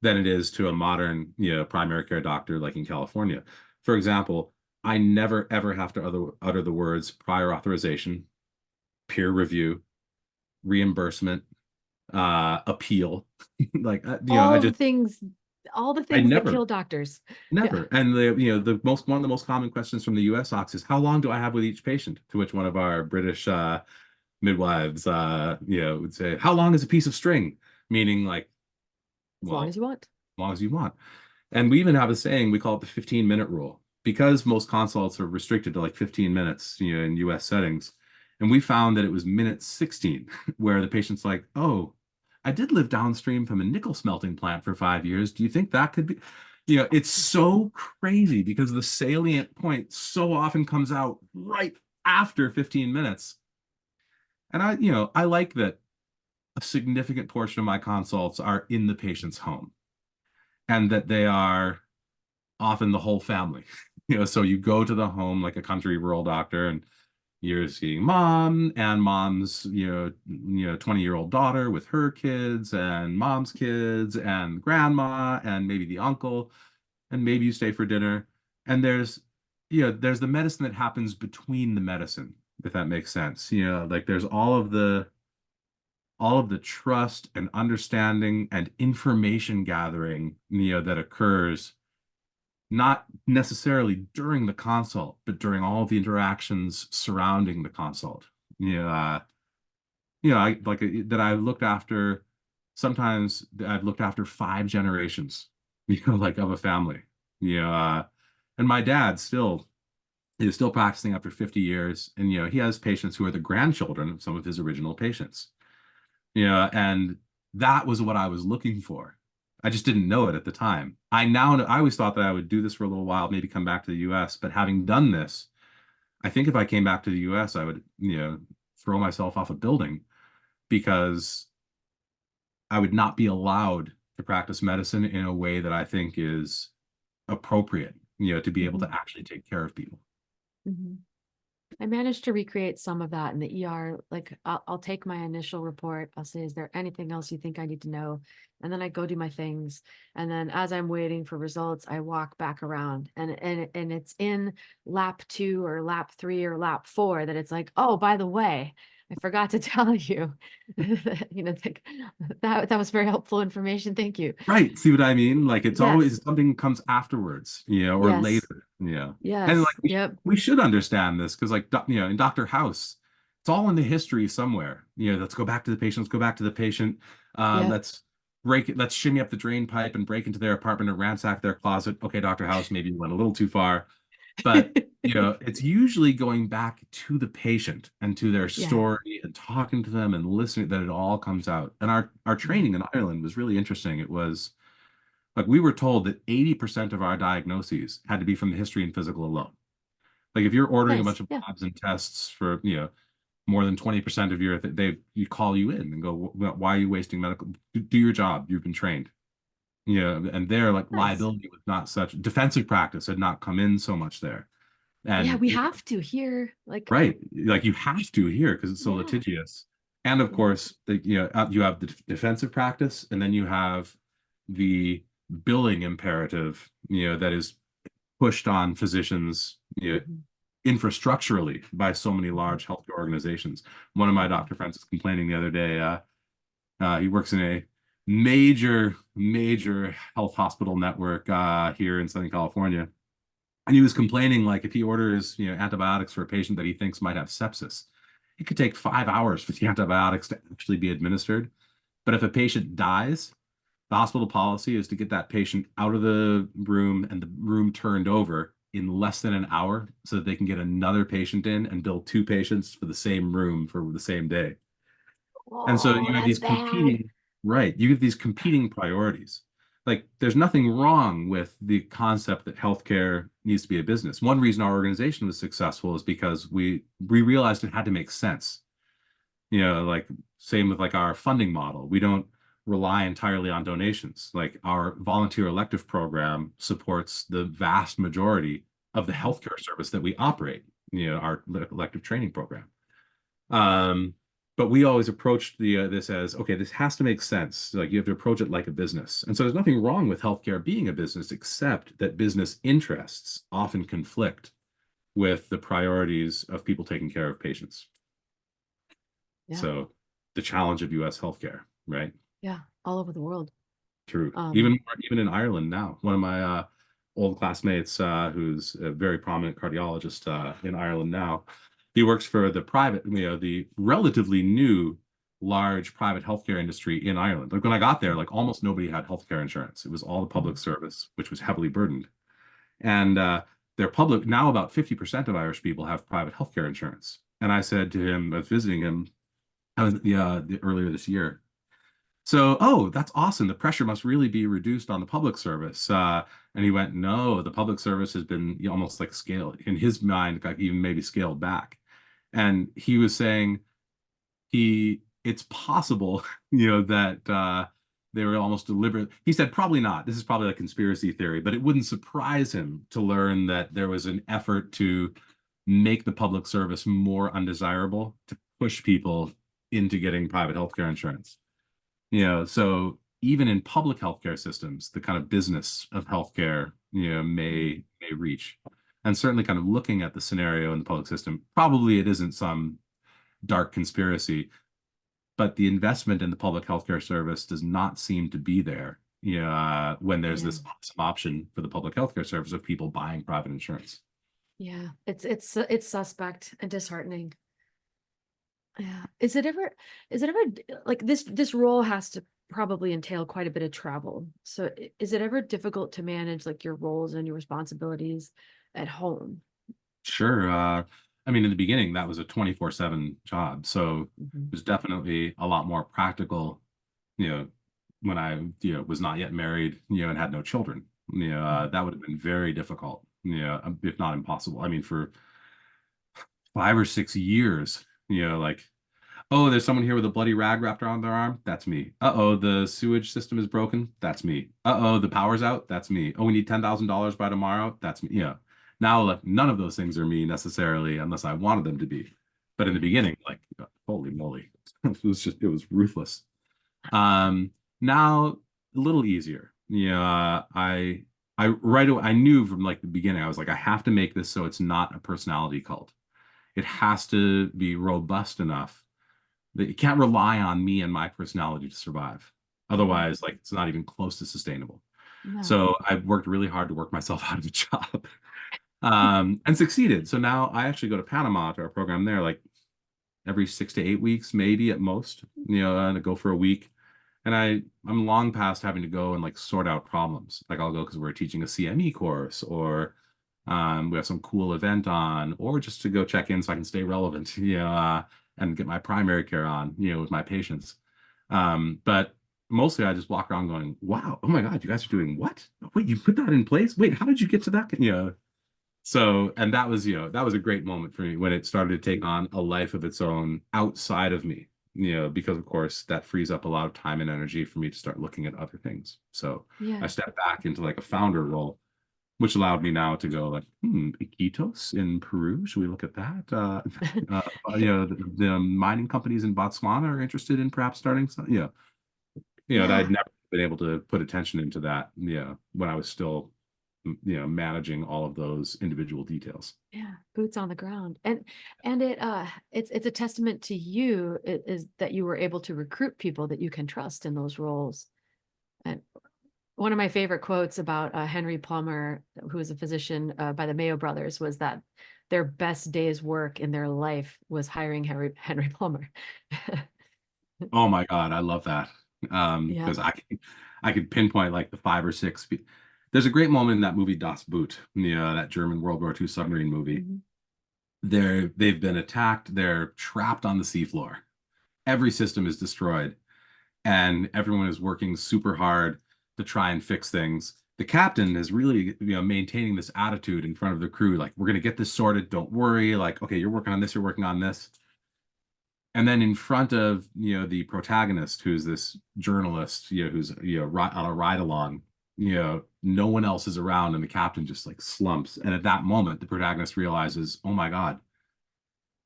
than it is to a modern, you know, primary care doctor like in California. For example, I never ever have to utter the words prior authorization, peer review, reimbursement, appeal. Like, you know, All the things, all the I things that kill doctors. Yeah. never. And the, you know, one of the most common questions from the US docs is, how long do I have with each patient? To which one of our British midwives, you know, would say, how long is a piece of string? Meaning like, As long well, as you want. as long as you want. And we even have a saying, we call it the 15-minute rule, because most consults are restricted to like 15 minutes, you know, in US settings. And we found that it was minute 16 where the patient's like, oh, I did live downstream from a nickel smelting plant for 5 years. Do you think that could be? You know, it's so crazy because the salient point so often comes out right after 15 minutes. And you know, I like that a significant portion of my consults are in the patient's home and that they are often the whole family. You know, so you go to the home like a country rural doctor, and you're seeing mom and mom's, you know, 20-year-old daughter with her kids and mom's kids and grandma and maybe the uncle, and maybe you stay for dinner. And there's, you know, there's the medicine that happens between the medicine, if that makes sense. You know, like there's all of the trust and understanding and information gathering, you know, that occurs not necessarily during the consult, but during all the interactions surrounding the consult. I like that I've looked after. Sometimes I've looked after 5 generations, like of a family. And my dad still is still practicing after 50 years, and he has patients who are the grandchildren of some of his original patients. And that was what I was looking for. I just didn't know it at the time. I now know, I always thought that I would do this for a little while, maybe come back to the US, but having done this, I think if I came back to the US, I would, throw myself off a building because I would not be allowed to practice medicine in a way that I think is appropriate, to be able Mhm. to actually take care of people. Mhm. I managed to recreate some of that in the ER. Like I'll take my initial report. I'll say, is there anything else you think I need to know? And then I go do my things. And then as I'm waiting for results, I walk back around and it's in lap 2 or lap 3 or lap 4 that it's like, oh, by the way, I forgot to tell you. Like, that was very helpful information. Thank you. Right. See what I mean? Like it's Yes. always something comes afterwards, or Yes. later, And like Yes. Yep. we should understand this because like in Dr. House, it's all in the history somewhere. Let's go back to the patient, let's go back to the patient. Yep. Let's break it, let's shimmy up the drain pipe and break into their apartment and ransack their closet. Okay, Dr. House, maybe you went a little too far. But it's usually going back to the patient and to their Yeah. story and talking to them and listening that it all comes out. And our Mhm. training in Ireland was really interesting. It was like we were told that 80% of our diagnoses had to be from the history and physical alone. Like if you're ordering a Nice. bunch of Yeah. labs and tests for, more than 20% of your you call you in and go, why are you wasting medical? Do your job. You've been trained. And their like Nice. liability was not such defensive practice had not come in so much there. Yeah, And we have to here. Like, right, like you have to here because it's so yeah. litigious. And of Yeah. course, you have the defensive practice, and then you have the billing imperative, that is pushed on physicians, Mhm. infrastructurally by so many Mhm. large healthcare organizations. One of my Mhm. doctor friends was complaining the other day. He works in a major health hospital network here in Southern California, and he was complaining like if he orders, antibiotics for a patient that he thinks might have sepsis, it could take 5 hours for the antibiotics to actually be administered. But if a patient dies, the hospital policy is to get that patient out of the room and the room turned over in less than an hour so that they can get another patient in and bill 2 patients for the same room for the same day. And so Oh, you have that's these bad. competing, right? You have these competing priorities. Like there's nothing wrong with the concept that healthcare needs to be a business. One reason our organization was successful is because we realized it had to make sense. Like same with like our funding model. We don't rely entirely on donations. Like our volunteer elective program supports the vast majority of the Mhm. healthcare service that we operate, our elective training program. Um, but we always approached the this as, okay, this has to make sense. Like you have to approach it like a business. And so there's nothing wrong with healthcare being a business, except that business interests often conflict with the priorities of people taking care of patients. Yeah. So the challenge of US healthcare, right? Yeah. All over the world. True. Um, Even in Ireland now, one of my old classmates, who's a very prominent cardiologist in Ireland now, he works for the private, the relatively new large private healthcare industry in Ireland. Like when I got there, like almost nobody had healthcare insurance. It was all the public mhm. service, which was heavily burdened. And their public now about 50% of Irish people have private healthcare insurance. And I said to him, I was visiting him, earlier this year. So, oh, that's awesome. The pressure must really be reduced on the public service. And he went, no, the public service has been almost like scaled in his mind, like even maybe scaled back. And he was saying it's possible, that they were almost deliberate. He said, probably not. This is probably a conspiracy theory, but it wouldn't surprise him to learn that there was an effort to make the public service more undesirable to push people into getting private healthcare insurance. So even in public healthcare systems, the kind of business of healthcare, Mhm. may reach. And certainly kind of looking at the scenario in the public system, probably it isn't some dark conspiracy, but the investment in the public healthcare service does not seem to be there when there's Yeah. this awesome option for the public healthcare service of people buying private insurance. Yeah. It's suspect and disheartening. Yeah. Is it ever like this role has to probably entail quite a bit of travel. So is it ever difficult to manage like your roles and your responsibilities at home? Sure. I mean, in the beginning, that was a 24/7 job. So it Mhm. was definitely a lot more practical, you know, when I, was not yet married, and had no children. That would have been very difficult, if not impossible. I mean, for 5 or 6 years, like, oh, there's someone here with a bloody rag wrapped around their arm. That's me. Uh-oh, the sewage system is broken. That's me. Uh-oh, the power's out. That's me. Oh, we need $10,000 by tomorrow. That's me. Now, like, none of those things are me necessarily, unless I wanted them to be. But in the beginning, like, holy moly, it was ruthless. Now a little easier. Right away, I knew from like the beginning, I was like, I have to make this so it's not a personality cult. It has to be robust enough that you can't rely on me and my personality to survive. Mhm. Otherwise, like it's not even close to sustainable. No. So I've worked really hard to work myself out of a job, and succeeded. So now I actually go to Panama to our program there, like every 6 to 8 weeks, maybe at most, and I go for a week. And I'm long past having to go and like sort out problems. Like I'll go because we're teaching a CME course, or we have some cool event on, or just to go check in so I can stay relevant, and get my primary care on, with my patients. But mostly I just walk around going, wow, oh my God, you guys are doing what? Wait, you put that in place? Wait, how did you get to that? So, and that was a great moment for me when it started to take on a life of its own outside of me, because of course that frees up a lot of time and energy for me to start looking at other things. So I Yeah. stepped back into like a founder role, which allowed me now to go like, Iquitos in Peru. Should we look at that? The mining companies in Botswana are interested in perhaps starting some, that I'd Yeah. never been able to put attention into that, when I was still, managing all of those individual details. Yeah, boots on the ground. And it's a testament to you is that you were able to recruit people that you can trust in those roles. And one of my favorite quotes about Henry Plummer, who was a physician by the Mayo Brothers, was that their best day's work in their life was hiring Henry Plummer. Oh my God, I love that. Yeah. Because I could pinpoint like the 5 or 6. There's a great moment in that movie Das Boot, that German World War II submarine movie. Mhm. They've been attacked, they're trapped on the seafloor. Every system is destroyed, and everyone is working super hard to try and fix things. The captain is really, maintaining this attitude in front of the crew, like, we're gonna get this sorted, don't worry, like, okay, you're working on this, you're working on this. And then in front of the protagonist, who's this journalist, who's on a ride along, no one else is around, and the captain just like slumps. And at that moment, the protagonist realizes, oh my God,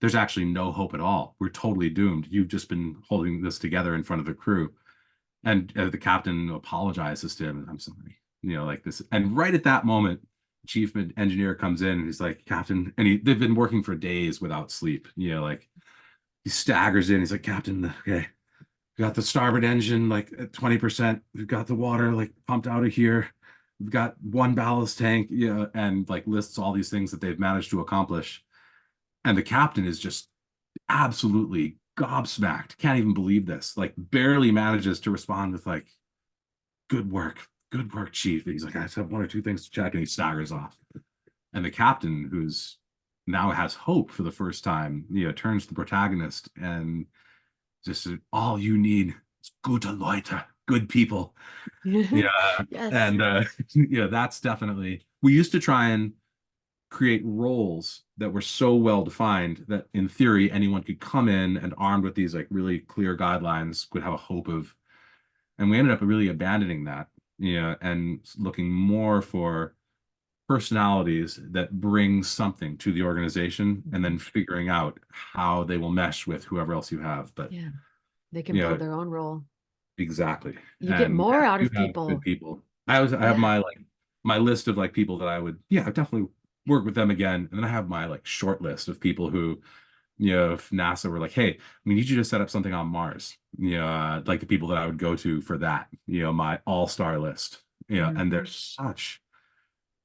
there's actually no hope at all. We're totally doomed. You've just been holding this together in front of the crew. And the captain apologizes to him, and I'm sorry, like this. And right at that moment, chief engineer comes in and he's like, Captain, and they've been working for days without sleep, like he staggers in. He's like, Captain, okay, we got the starboard engine like at 20%. We've got the water like pumped out of here. We've got one ballast tank, and like lists all these things that they've managed to accomplish. And the captain is just absolutely gobsmacked. Can't even believe this. Like barely manages to respond with like, good work, chief. And he's like, I just have one or two things to check, and he staggers off. And the captain, who's now has hope for the first time, turns to the protagonist and just said, all you need is gute Leute, good people. Yeah. Yes. And yeah, that's definitely, we used to try and create roles that were so well defined that in theory anyone could come in and armed with these like really clear guidelines would have a hope of, and we ended up really abandoning that, and looking more for personalities that bring something to the organization, and then figuring out how they will mesh with whoever else you have. But Yeah. They can you build know, their own role. exactly. You get And more out you of have good people. people. I have Yeah. my like my list of like people that I would, definitely work with them again. And then I have my like short list of people who if NASA were like, hey, we need you to set up something on Mars, like the people that I would go to for that, my all-star list, and they're such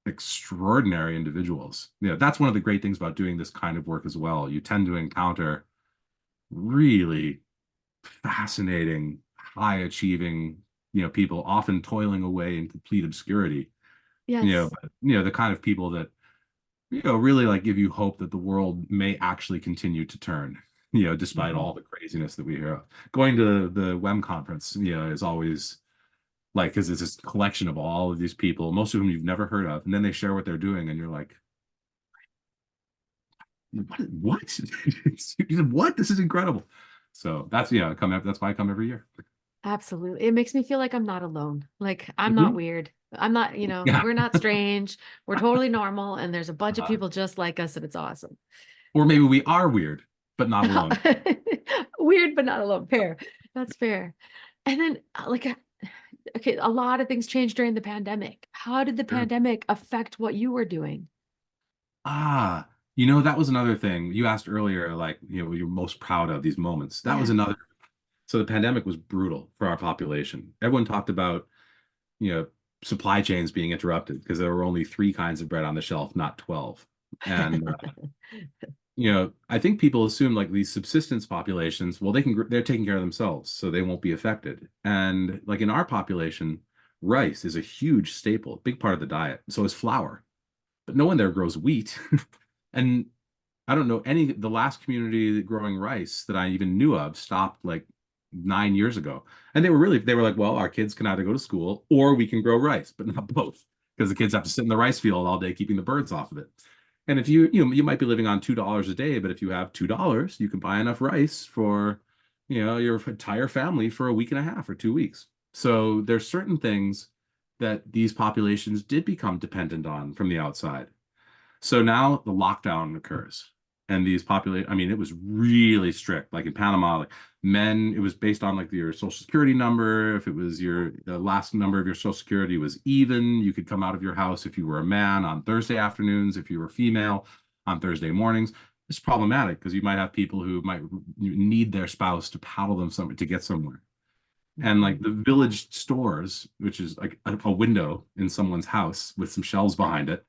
extraordinary individuals. That's one of the great things about doing this kind of work as well. You tend to encounter really fascinating, high achieving, people often toiling away in complete obscurity. Yes. The kind of people that, really like give you hope that the world may actually continue to turn, despite all the craziness that we hear. Going to the WEM conference, is always like, because it's this collection of all of these people, most of whom you've never heard of, and then they share what they're doing, and you're like, what? What? This is incredible. So that's that's why I come every year. Absolutely. It makes me feel like I'm not alone. Like I'm not weird. I'm not, Yeah. we're not strange. We're totally normal. And there's a bunch of people just like us, and it's awesome. Or maybe we are weird, but not alone. Weird, but not alone. Fair. That's fair. And then okay, a lot of things changed during the pandemic. How did the Sure. pandemic affect what you were doing? Ah, that was another thing you asked earlier, like, what you're most proud of these moments. That was Yeah. another. So the pandemic was brutal for our population. Everyone talked about, you know, supply chains being interrupted because there were only three kinds of bread on the shelf, not 12. And I think people assume like these subsistence populations, well, they're taking care of themselves, so they won't be affected. And like in our population, rice is a huge staple, big part of the diet. So is flour, but no one there grows wheat. And I don't know the last community growing rice that I even knew of stopped like 9 years ago. And they were like, well, our kids can either go to school or we can grow rice, but not both, because the kids have to sit in the rice field all day, keeping the birds off of it. And if you might be living on $2 a day, but if you have $2, you can buy enough rice for, your entire family for a week and a half or 2 weeks. So there's certain things that these populations did become dependent on from the outside. So now the lockdown occurs, and I mean, it was really strict. Like in Panama, like men, it was based on like your social security number. If it was the last number of your social security was even, you could come out of your house if you were a man on Thursday afternoons, if you were female on Thursday mornings. It's problematic because you might have people who might need their spouse to paddle them somewhere to get somewhere. And like the village stores, which is like a window in someone's house with some shelves behind it,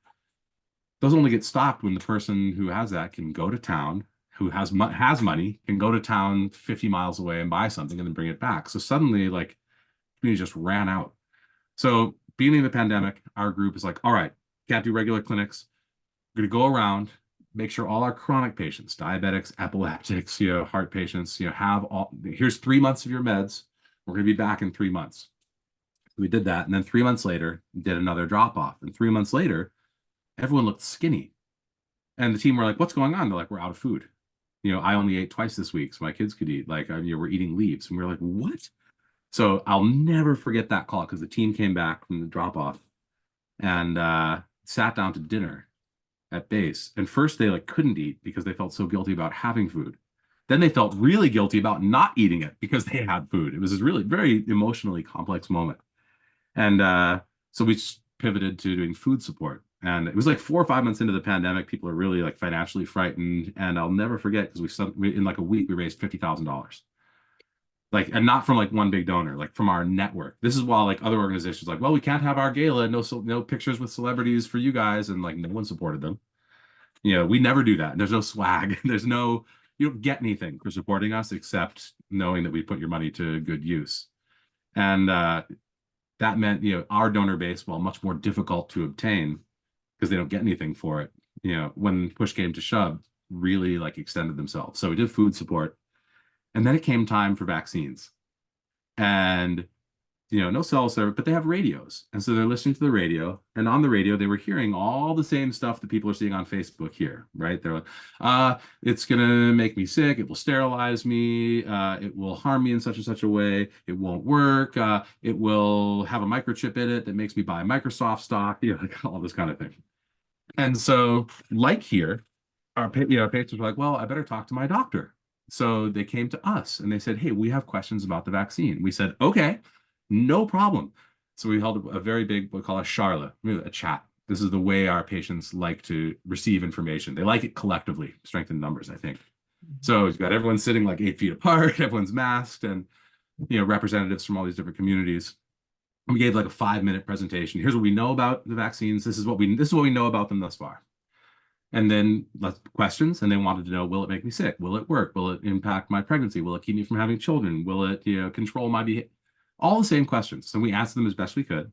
those only get stopped when the person who has that can go to town, who has money, can go to town 50 miles away and buy something and then bring it back. So suddenly, like, community just ran out. So beginning of the pandemic, our group is like, all right, can't do regular clinics. We're going to go around, make sure all our chronic patients, diabetics, epileptics, heart patients, here's 3 months of your meds. We're going to be back in 3 months. We did that. And then 3 months later, did another drop off. And 3 months later, everyone looked skinny. And the team were like, what's going on? They're like, we're out of food. I only ate twice this week, so my kids could eat. Like, we're eating leaves. And we were like, what? So I'll never forget that call because the team came back from the drop off and sat down to dinner at base. And first they like couldn't eat because they felt so guilty about having food. Then they felt really guilty about not eating it because they had food. It was this really very emotionally complex moment. And so we pivoted to doing food support. And it was like 4 or 5 months into the pandemic, people are really like financially frightened. And I'll never forget because in like a week, we raised $50,000. Like, and not from like one big donor, like from our network. This is while like other organizations like, well, we can't have our gala, no pictures with celebrities for you guys. And like no one supported them. We never do that. There's no swag. You don't get anything for supporting us except knowing that we put your money to good use. And that meant, our donor base, while much more difficult to obtain because they don't get anything for it, when push came to shove, really like extended themselves. So we did food support. And then it came time for vaccines. And, no cell service, but they have radios. And so they're listening to the radio. And on the radio, they were hearing all the same stuff that people are seeing on Facebook here, right? They're like, it's going to make me sick. It will sterilize me. It will harm me in such and such a way. It won't work. It will have a microchip in it that makes me buy Microsoft stock, like all this kind of thing. And so, like here, our patients were like, well, I better talk to my doctor. So they came to us and they said, hey, we have questions about the vaccine. We said, okay, no problem. So we held a very big, what we call a charla, a chat. This is the way our patients like to receive information. They like it collectively, strength in numbers, I think. So you've got everyone sitting like 8 feet apart, everyone's masked, and representatives from all these different communities. And we gave like a 5-minute presentation. Here's what we know about the vaccines. This is what we know about them thus far. And then questions, and they wanted to know, will it make me sick? Will it work? Will it impact my pregnancy? Will it keep me from having children? Will it, control my behavior? All the same questions. So we answered them as best we could.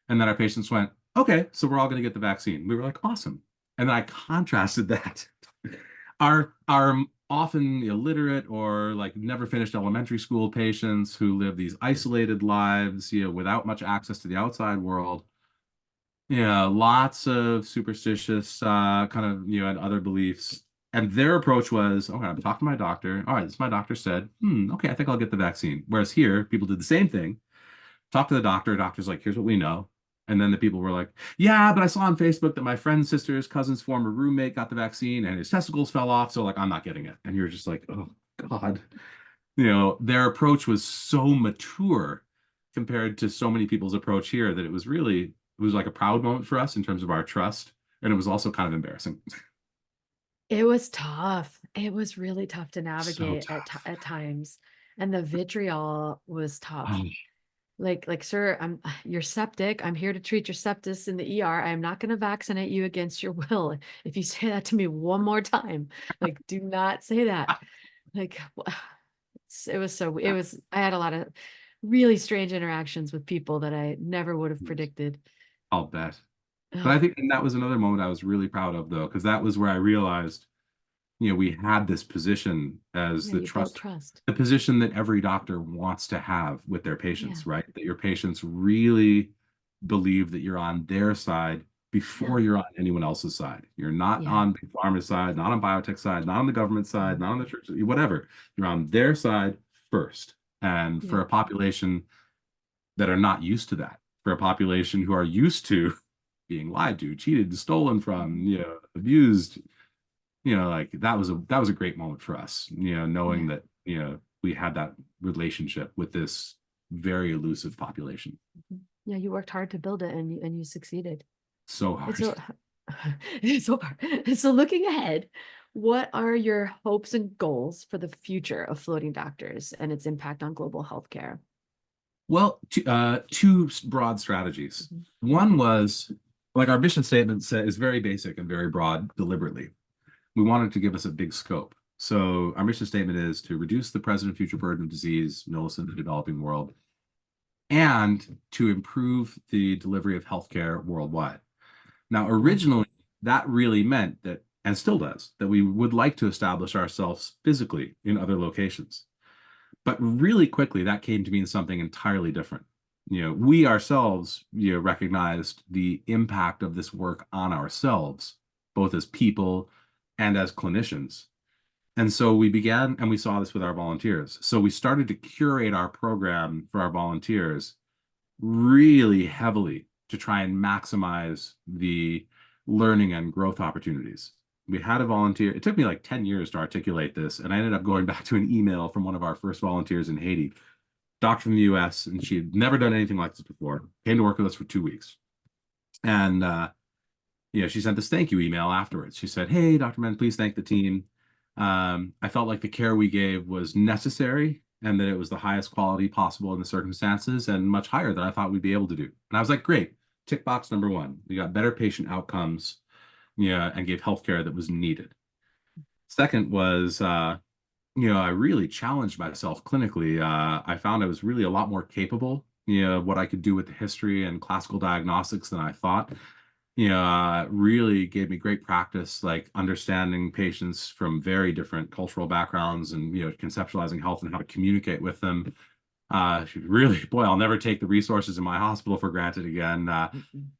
And then our patients went, okay, so we're all going to get the vaccine. We were like, awesome. And then I contrasted that. Our often illiterate or like never finished elementary school patients who live these isolated lives, without much access to the outside world. Yeah, lots of superstitious kind of, and other beliefs. And their approach was, okay, I'm talking to my doctor. All right, this my doctor said, okay, I think I'll get the vaccine. Whereas here, people did the same thing. Talk to the doctor. Doctor's like, here's what we know. And then the people were like, yeah, but I saw on Facebook that my friend's sister's cousin's former roommate got the vaccine and his testicles fell off. So like, I'm not getting it. And you're just like, oh God. Their approach was so mature compared to so many people's approach here that it was like a proud moment for us in terms of our trust. And it was also kind of embarrassing. It was tough. It was really tough to So navigate tough. at times. And the vitriol was tough. Oh, Like, sir, you're septic. I'm here to treat your sepsis in the ER. I'm not going to vaccinate you against your will. If you say that to me one more time, like, do not say that. Like, I had a lot of really strange interactions with people that I never would have predicted. I'll bet. But I Oh, think that was another moment I was really proud of, though, because that was where I realized, we had this position as yeah, the you built trust. the position that every doctor wants to have with their Yeah, patients, right? That your patients really believe that you're on their side yeah, before you're on anyone else's side. You're not yeah, on big pharma's side, not on biotech side, not on the government side, not on the church, whatever. You're on their side first. And yeah. for a population that are not used to that, for a population who are used to being lied to, cheated, stolen from, Mhm. abused, like that was a great moment for us, knowing Yeah. that, we had that relationship with this very elusive population. Mhm. Yeah, you worked hard to build it and you succeeded. So And hard. so, it's so hard. So looking ahead, what are your hopes and goals for the future of floating doctors and its impact on global healthcare? Well, two broad strategies. Mhm. One was like our mission statement is very basic and very broad deliberately. We wanted to give us a big scope. So our mission statement is to reduce the present and future burden of disease, illness in the developing world, and to improve the delivery of healthcare worldwide. Now, Yeah. originally, that really meant that, and still does, that we would like to establish ourselves physically in other locations. But really quickly, that came to mean something entirely different. We ourselves, recognized the impact of this work on ourselves, both as people and as clinicians. And so we began, and we saw this with our volunteers. So we started to curate our program for our volunteers really heavily to try and maximize the learning and growth opportunities. We had a volunteer. It took me like 10 years to articulate this, and I ended up going back to an email from one of our first volunteers in Haiti, doctor from the US, and she had never done anything like this before, came to work with us for 2 weeks. And she sent this thank you email afterwards. She said, hey, Dr. Men, please thank the team. I felt like the care we gave was necessary and that it was the highest quality possible in the circumstances and much higher than I thought we'd be able to do. And I was like, great, tick box number one. We got better patient outcomes, and gave healthcare that was needed. Second was, I really challenged myself clinically. I found I was really a lot more capable, what I could do with the history and classical diagnostics than I thought. Really gave me great practice, like understanding patients from very different cultural backgrounds and, conceptualizing health and how to communicate with them. Really, boy, I'll never take the resources in my hospital for granted again.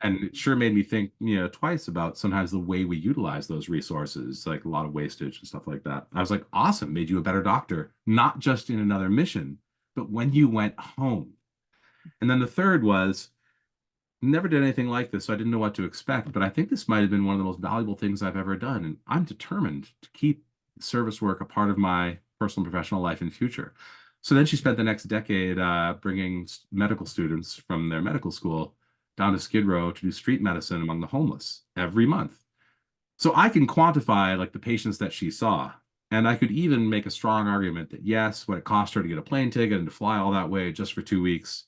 And it sure made me think, twice about sometimes the way we utilize those resources, like a lot of wastage and stuff like that. I was like, awesome, made you a better doctor, not just in another mission, but when you went home. And then the third was, never did anything like this, so I didn't know what to expect. But I think this might have been one of the most valuable things I've ever done. And I'm determined to keep service work a part of my personal and professional life in the future. So then she spent the next decade bringing medical students from their medical school down to Skid Row to do street medicine among the homeless every month. So I can quantify like the patients that she saw, And I could even make a strong argument that yes, what it cost her to get a plane ticket and to fly all that way just for 2 weeks,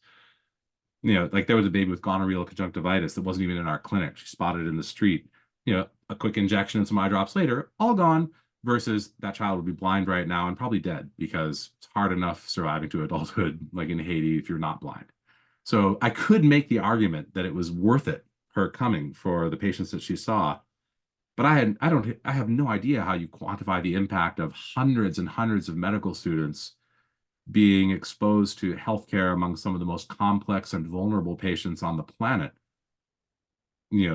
like there was a baby with gonorrheal conjunctivitis that wasn't even in our clinic. She spotted it in the street. A quick injection and some eye drops later, all gone, versus that child would be blind right now and probably dead because it's hard enough surviving to adulthood, like in Haiti, if you're not blind. So I could make the argument that it was worth it, her coming for the patients that she saw. But I have no idea how you quantify the impact of hundreds and hundreds of medical students being exposed to healthcare among some of the most complex and vulnerable patients on the planet,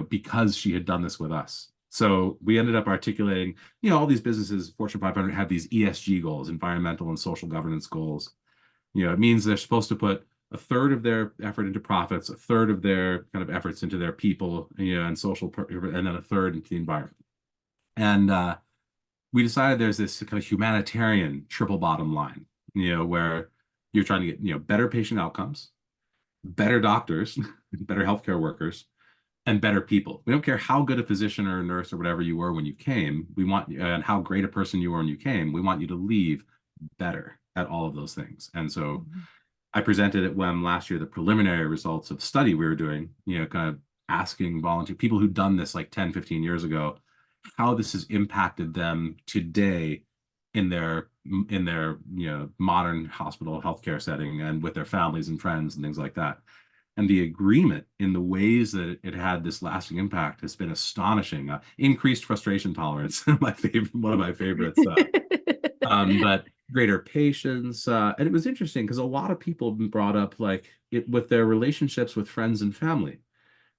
because she had done this with us. So we ended up articulating, all these businesses, Fortune 500, have these ESG goals, environmental and social governance goals. It means they're supposed to put a third of their effort into profits, a third of their kind of efforts into their people, and social, and then a third into the environment. And we decided there's this kind of humanitarian triple bottom line, where you're trying to get, better patient outcomes, better doctors, better healthcare workers, and better people. We don't care how good a physician or a nurse or whatever you were when you came. We want, and how great a person you were when you came. We want you to leave better at all of those things. And so I presented at WEM last year the preliminary results of study we were doing, kind of asking volunteer people who'd done this like 10, 15 years ago, how this has impacted them today in their modern hospital healthcare setting and with their families and friends and things like that. And the agreement in the ways that it had this lasting impact has been astonishing. Increased frustration tolerance, one of my favorites. But greater patience. And it was interesting because a lot of people brought up like it with their relationships with friends and family,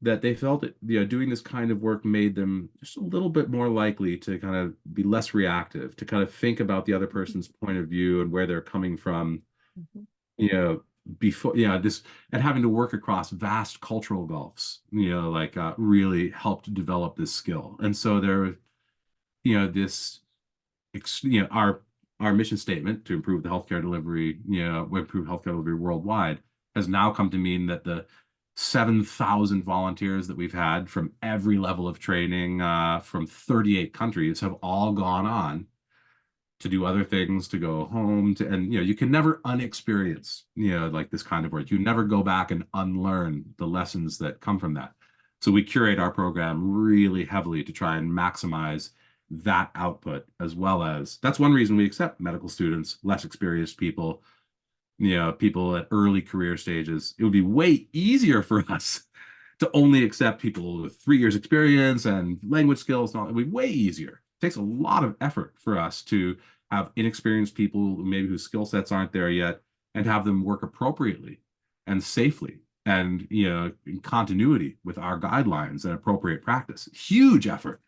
that they felt that doing this kind of work made them just a little bit more likely to kind of be less reactive, to kind of think about the other person's point of view and where they're coming from, before this, and having to work across vast cultural gulfs, really helped develop this skill. And so there, this, our mission statement to improve the healthcare delivery, improve healthcare delivery worldwide has now come to mean that the 7,000 volunteers that we've had from every level of training from 38 countries have all gone on to do other things, to go home to, and you can never unexperience like this kind of work. You never go back and unlearn the lessons that come from that. So we curate our program really heavily to try and maximize that output, as well as that's one reason we accept medical students, less experienced people, people at early career stages. It would be way easier for us to only accept people with 3 years experience and language skills. And all. It would be way easier. It takes a lot of effort for us to have inexperienced people, maybe whose skill sets aren't there yet, and have them work appropriately and safely and, in continuity with our guidelines and appropriate practice. Huge effort.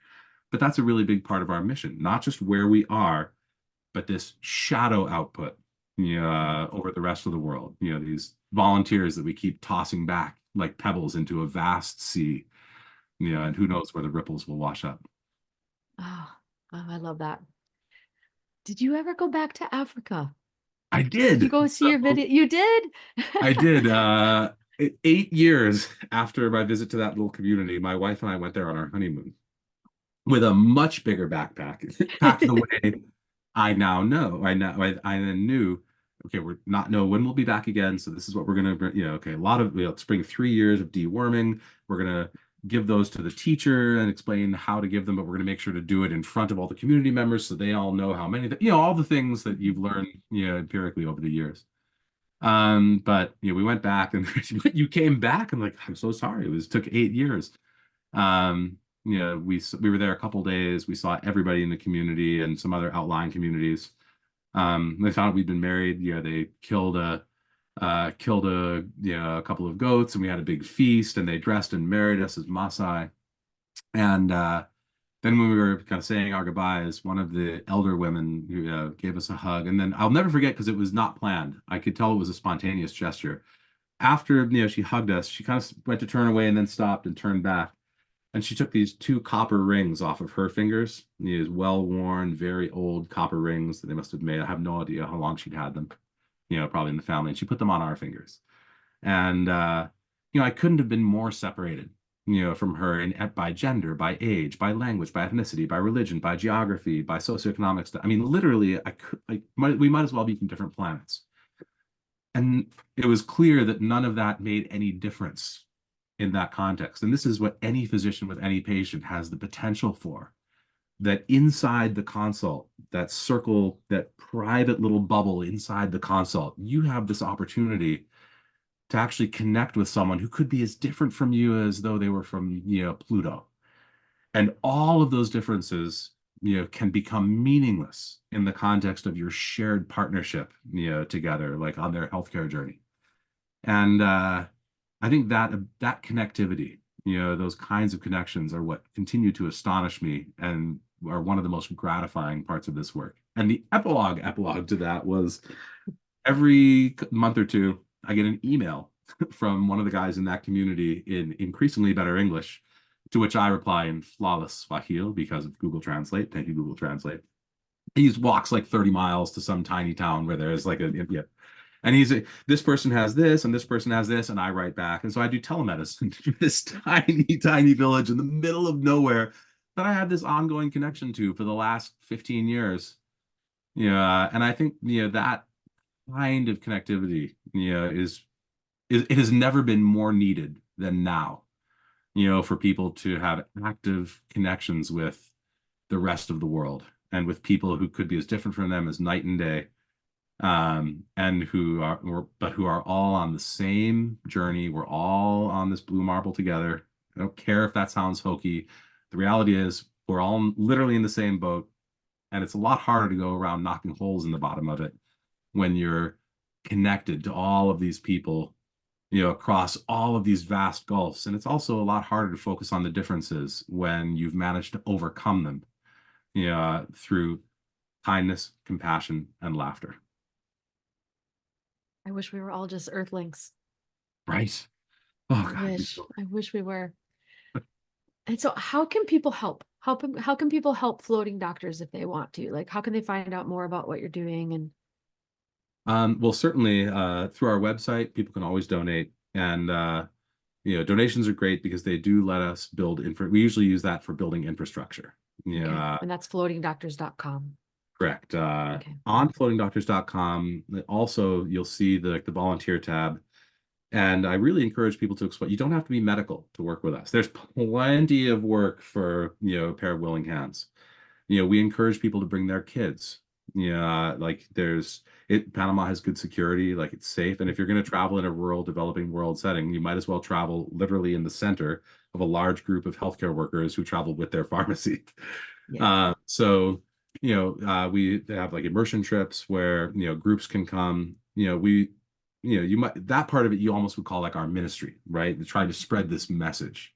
But that's a really big part of our mission, not just where we are, but this shadow output over the rest of the world. These volunteers that we keep tossing back like pebbles into a vast sea, and who knows where the ripples will wash up. Oh, I love that. Did you ever go back to Africa? I did. Did you go see your video? You did? I did. 8 years after my visit to that little community, my wife and I went there on our honeymoon with a much bigger backpack, packed the way I now know. I then knew, okay, we're not know when we'll be back again. So this is what we're gonna, okay, a lot of let's bring 3 years of deworming. We're gonna give those to the teacher and explain how to give them, but we're gonna make sure to do it in front of all the community members so they all know how many, all the things that you've learned, empirically over the years. But we went back and you came back and like, I'm so sorry. It took 8 years. We were there a couple days. We saw everybody in the community and some other outlying communities. They found out we'd been married. They killed a couple of goats, and we had a big feast, and they dressed and married us as Maasai. And then when we were kind of saying our goodbyes, one of the elder women gave us a hug. And then I'll never forget, because it was not planned. I could tell it was a spontaneous gesture. After she hugged us, she kind of went to turn away and then stopped and turned back. And she took these 2 copper rings off of her fingers, these well-worn, very old copper rings that they must have made. I have no idea how long she'd had them, probably in the family. And she put them on our fingers. And, I couldn't have been more separated from her by gender, by age, by language, by ethnicity, by religion, by geography, by socioeconomic stuff. I mean, literally, we might as well be from different planets. And it was clear that none of that made any difference in that context. And this is what any physician with any patient has the potential for. That inside the consult, that circle, that private little bubble inside the consult, you have this opportunity to actually connect with someone who could be as different from you as though they were from, Pluto. And all of those differences, can become meaningless in the context of your shared partnership, together, like on their healthcare journey. And I think that connectivity, those kinds of connections are what continue to astonish me and are one of the most gratifying parts of this work. And the epilogue to that was every month or two, I get an email from one of the guys in that community in increasingly better English, to which I reply in flawless Swahili because of Google Translate. Thank you, Google Translate. He walks like 30 miles to some tiny town where there is like and he's this person has this and this person has this, and I write back. And so I do telemedicine to this tiny village in the middle of nowhere that I had this ongoing connection to for the last 15 years. And I think that kind of connectivity is it has never been more needed than now, for people to have active connections with the rest of the world and with people who could be as different from them as night and day, and who are all on the same journey. We're all on this blue marble together. I don't care if that sounds hokey. The reality is we're all literally in the same boat, and it's a lot harder to go around knocking holes in the bottom of it when you're connected to all of these people, across all of these vast gulfs. And it's also a lot harder to focus on the differences when you've managed to overcome them, through kindness, compassion, and laughter. I wish we were all just earthlings. Right. Oh, I wish we were. And so how can people help? How can people help floating doctors if they want to? Like, how can they find out more about what you're doing? And well, certainly through our website, people can always donate. And donations are great because they do let us build we usually use that for building infrastructure. Okay. And that's floatingdoctors.com. Correct. Okay. On floatingdoctors.com, also you'll see the volunteer tab. And I really encourage people to explore. You don't have to be medical to work with us. There's plenty of work for, a pair of willing hands. We encourage people to bring their kids. Like Panama has good security, like it's safe. And if you're going to travel in a rural, developing world setting, you might as well travel literally in the center of a large group of healthcare workers who travel with their pharmacy. Yeah. We have like immersion trips where, groups can come. You might, that part of it you almost would call like our ministry, right? To try to spread this message.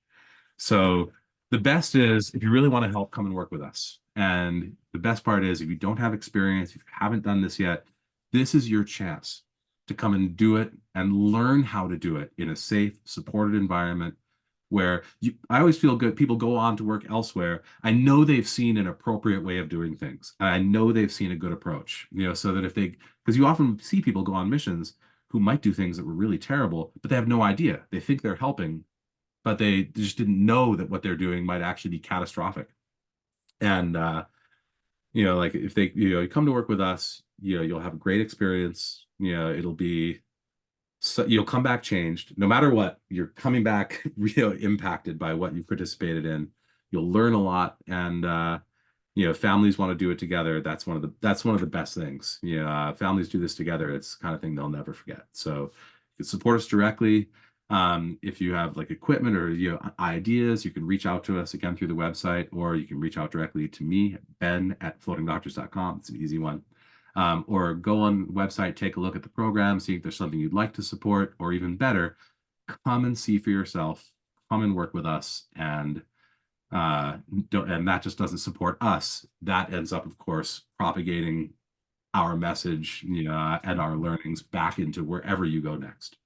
So the best is if you really want to help, come and work with us. And the best part is if you don't have experience, if you haven't done this yet, this is your chance to come and do it and learn how to do it in a safe, supported environment where I always feel good. People go on to work elsewhere. I know they've seen an appropriate way of doing things. I know they've seen a good approach, so that because you often see people go on missions who might do things that were really terrible, but they have no idea. They think they're helping, but they just didn't know that what they're doing might actually be catastrophic. And, like if they, you come to work with us, you'll have a great experience. It'll be, so you'll come back changed. No matter what, you're coming back, impacted by what you've participated in. You'll learn a lot. And, families want to do it together. That's one of the best things. Families do this together. It's the kind of thing they'll never forget. So you can support us directly. If you have like equipment or ideas, you can reach out to us again through the website, or you can reach out directly to me, ben@floatingdoctors.com. It's an easy one. Or go on the website, take a look at the program, see if there's something you'd like to support, or even better, come and see for yourself, come and work with us. And that just doesn't support us. That ends up, of course, propagating our message, and our learnings back into wherever you go next.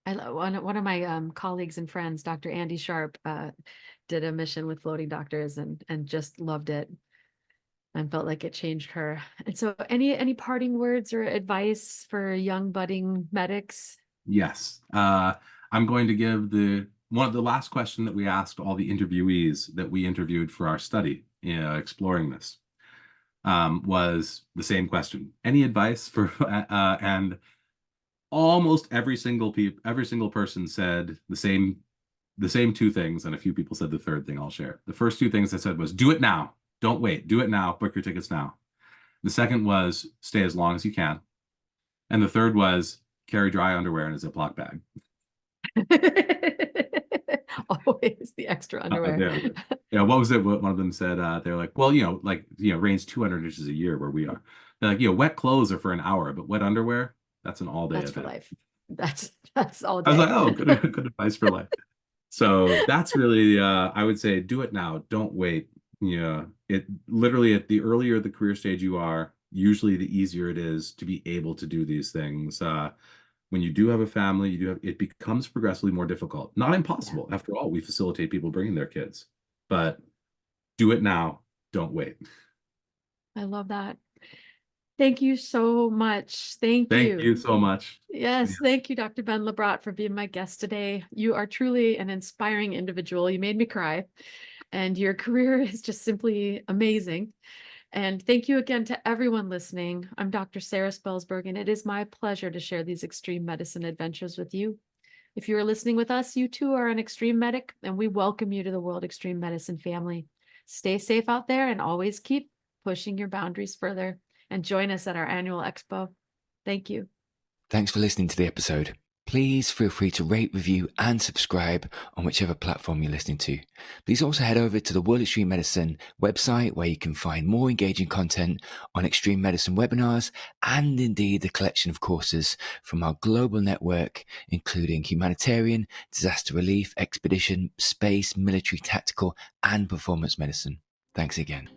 One of my colleagues and friends, Dr. Andy Sharp, did a mission with floating doctors and just loved it and felt like it changed her. And so any parting words or advice for young budding medics? Yes. I'm going to give the one of the last question that we asked all the interviewees that we interviewed for our study, exploring this, was the same question. Any advice for, and almost every single person said the same two things, and a few people said the third thing I'll share. The first two things they said was, do it now. Don't wait. Do it now. Book your tickets now. The second was, stay as long as you can. And the third was, carry dry underwear in a Ziploc bag. Always the extra underwear. Yeah, what was it? One of them said, they're like, well, rains 200 inches a year where we are. They're like, wet clothes are for an hour, but wet underwear, that's an all day event. For life. That's all day. I was like, oh, good advice for life. So that's really, I would say, do it now. Don't wait. It literally, at the earlier the career stage you are, usually the easier it is to be able to do these things. When you do have a family, it becomes progressively more difficult. Not impossible. Yeah. After all, we facilitate people bringing their kids, but do it now. Don't wait. I love that. Thank you so much. Thank you. Thank you so much. Yes, thank you, Dr. Ben LaBrot, for being my guest today. You are truly an inspiring individual. You made me cry, and your career is just simply amazing. And thank you again to everyone listening. I'm Dr. Sarah Spelsberg, and it is my pleasure to share these extreme medicine adventures with you. If you are listening with us, you too are an extreme medic, and we welcome you to the World Extreme Medicine family. Stay safe out there and always keep pushing your boundaries further, and join us at our annual expo. Thank you. Thanks for listening to the episode. Please feel free to rate, review, and subscribe on whichever platform you're listening to. Please also head over to the World Extreme Medicine website, where you can find more engaging content on extreme medicine webinars and indeed the collection of courses from our global network, including humanitarian, disaster relief, expedition, space, military, tactical, and performance medicine. Thanks again.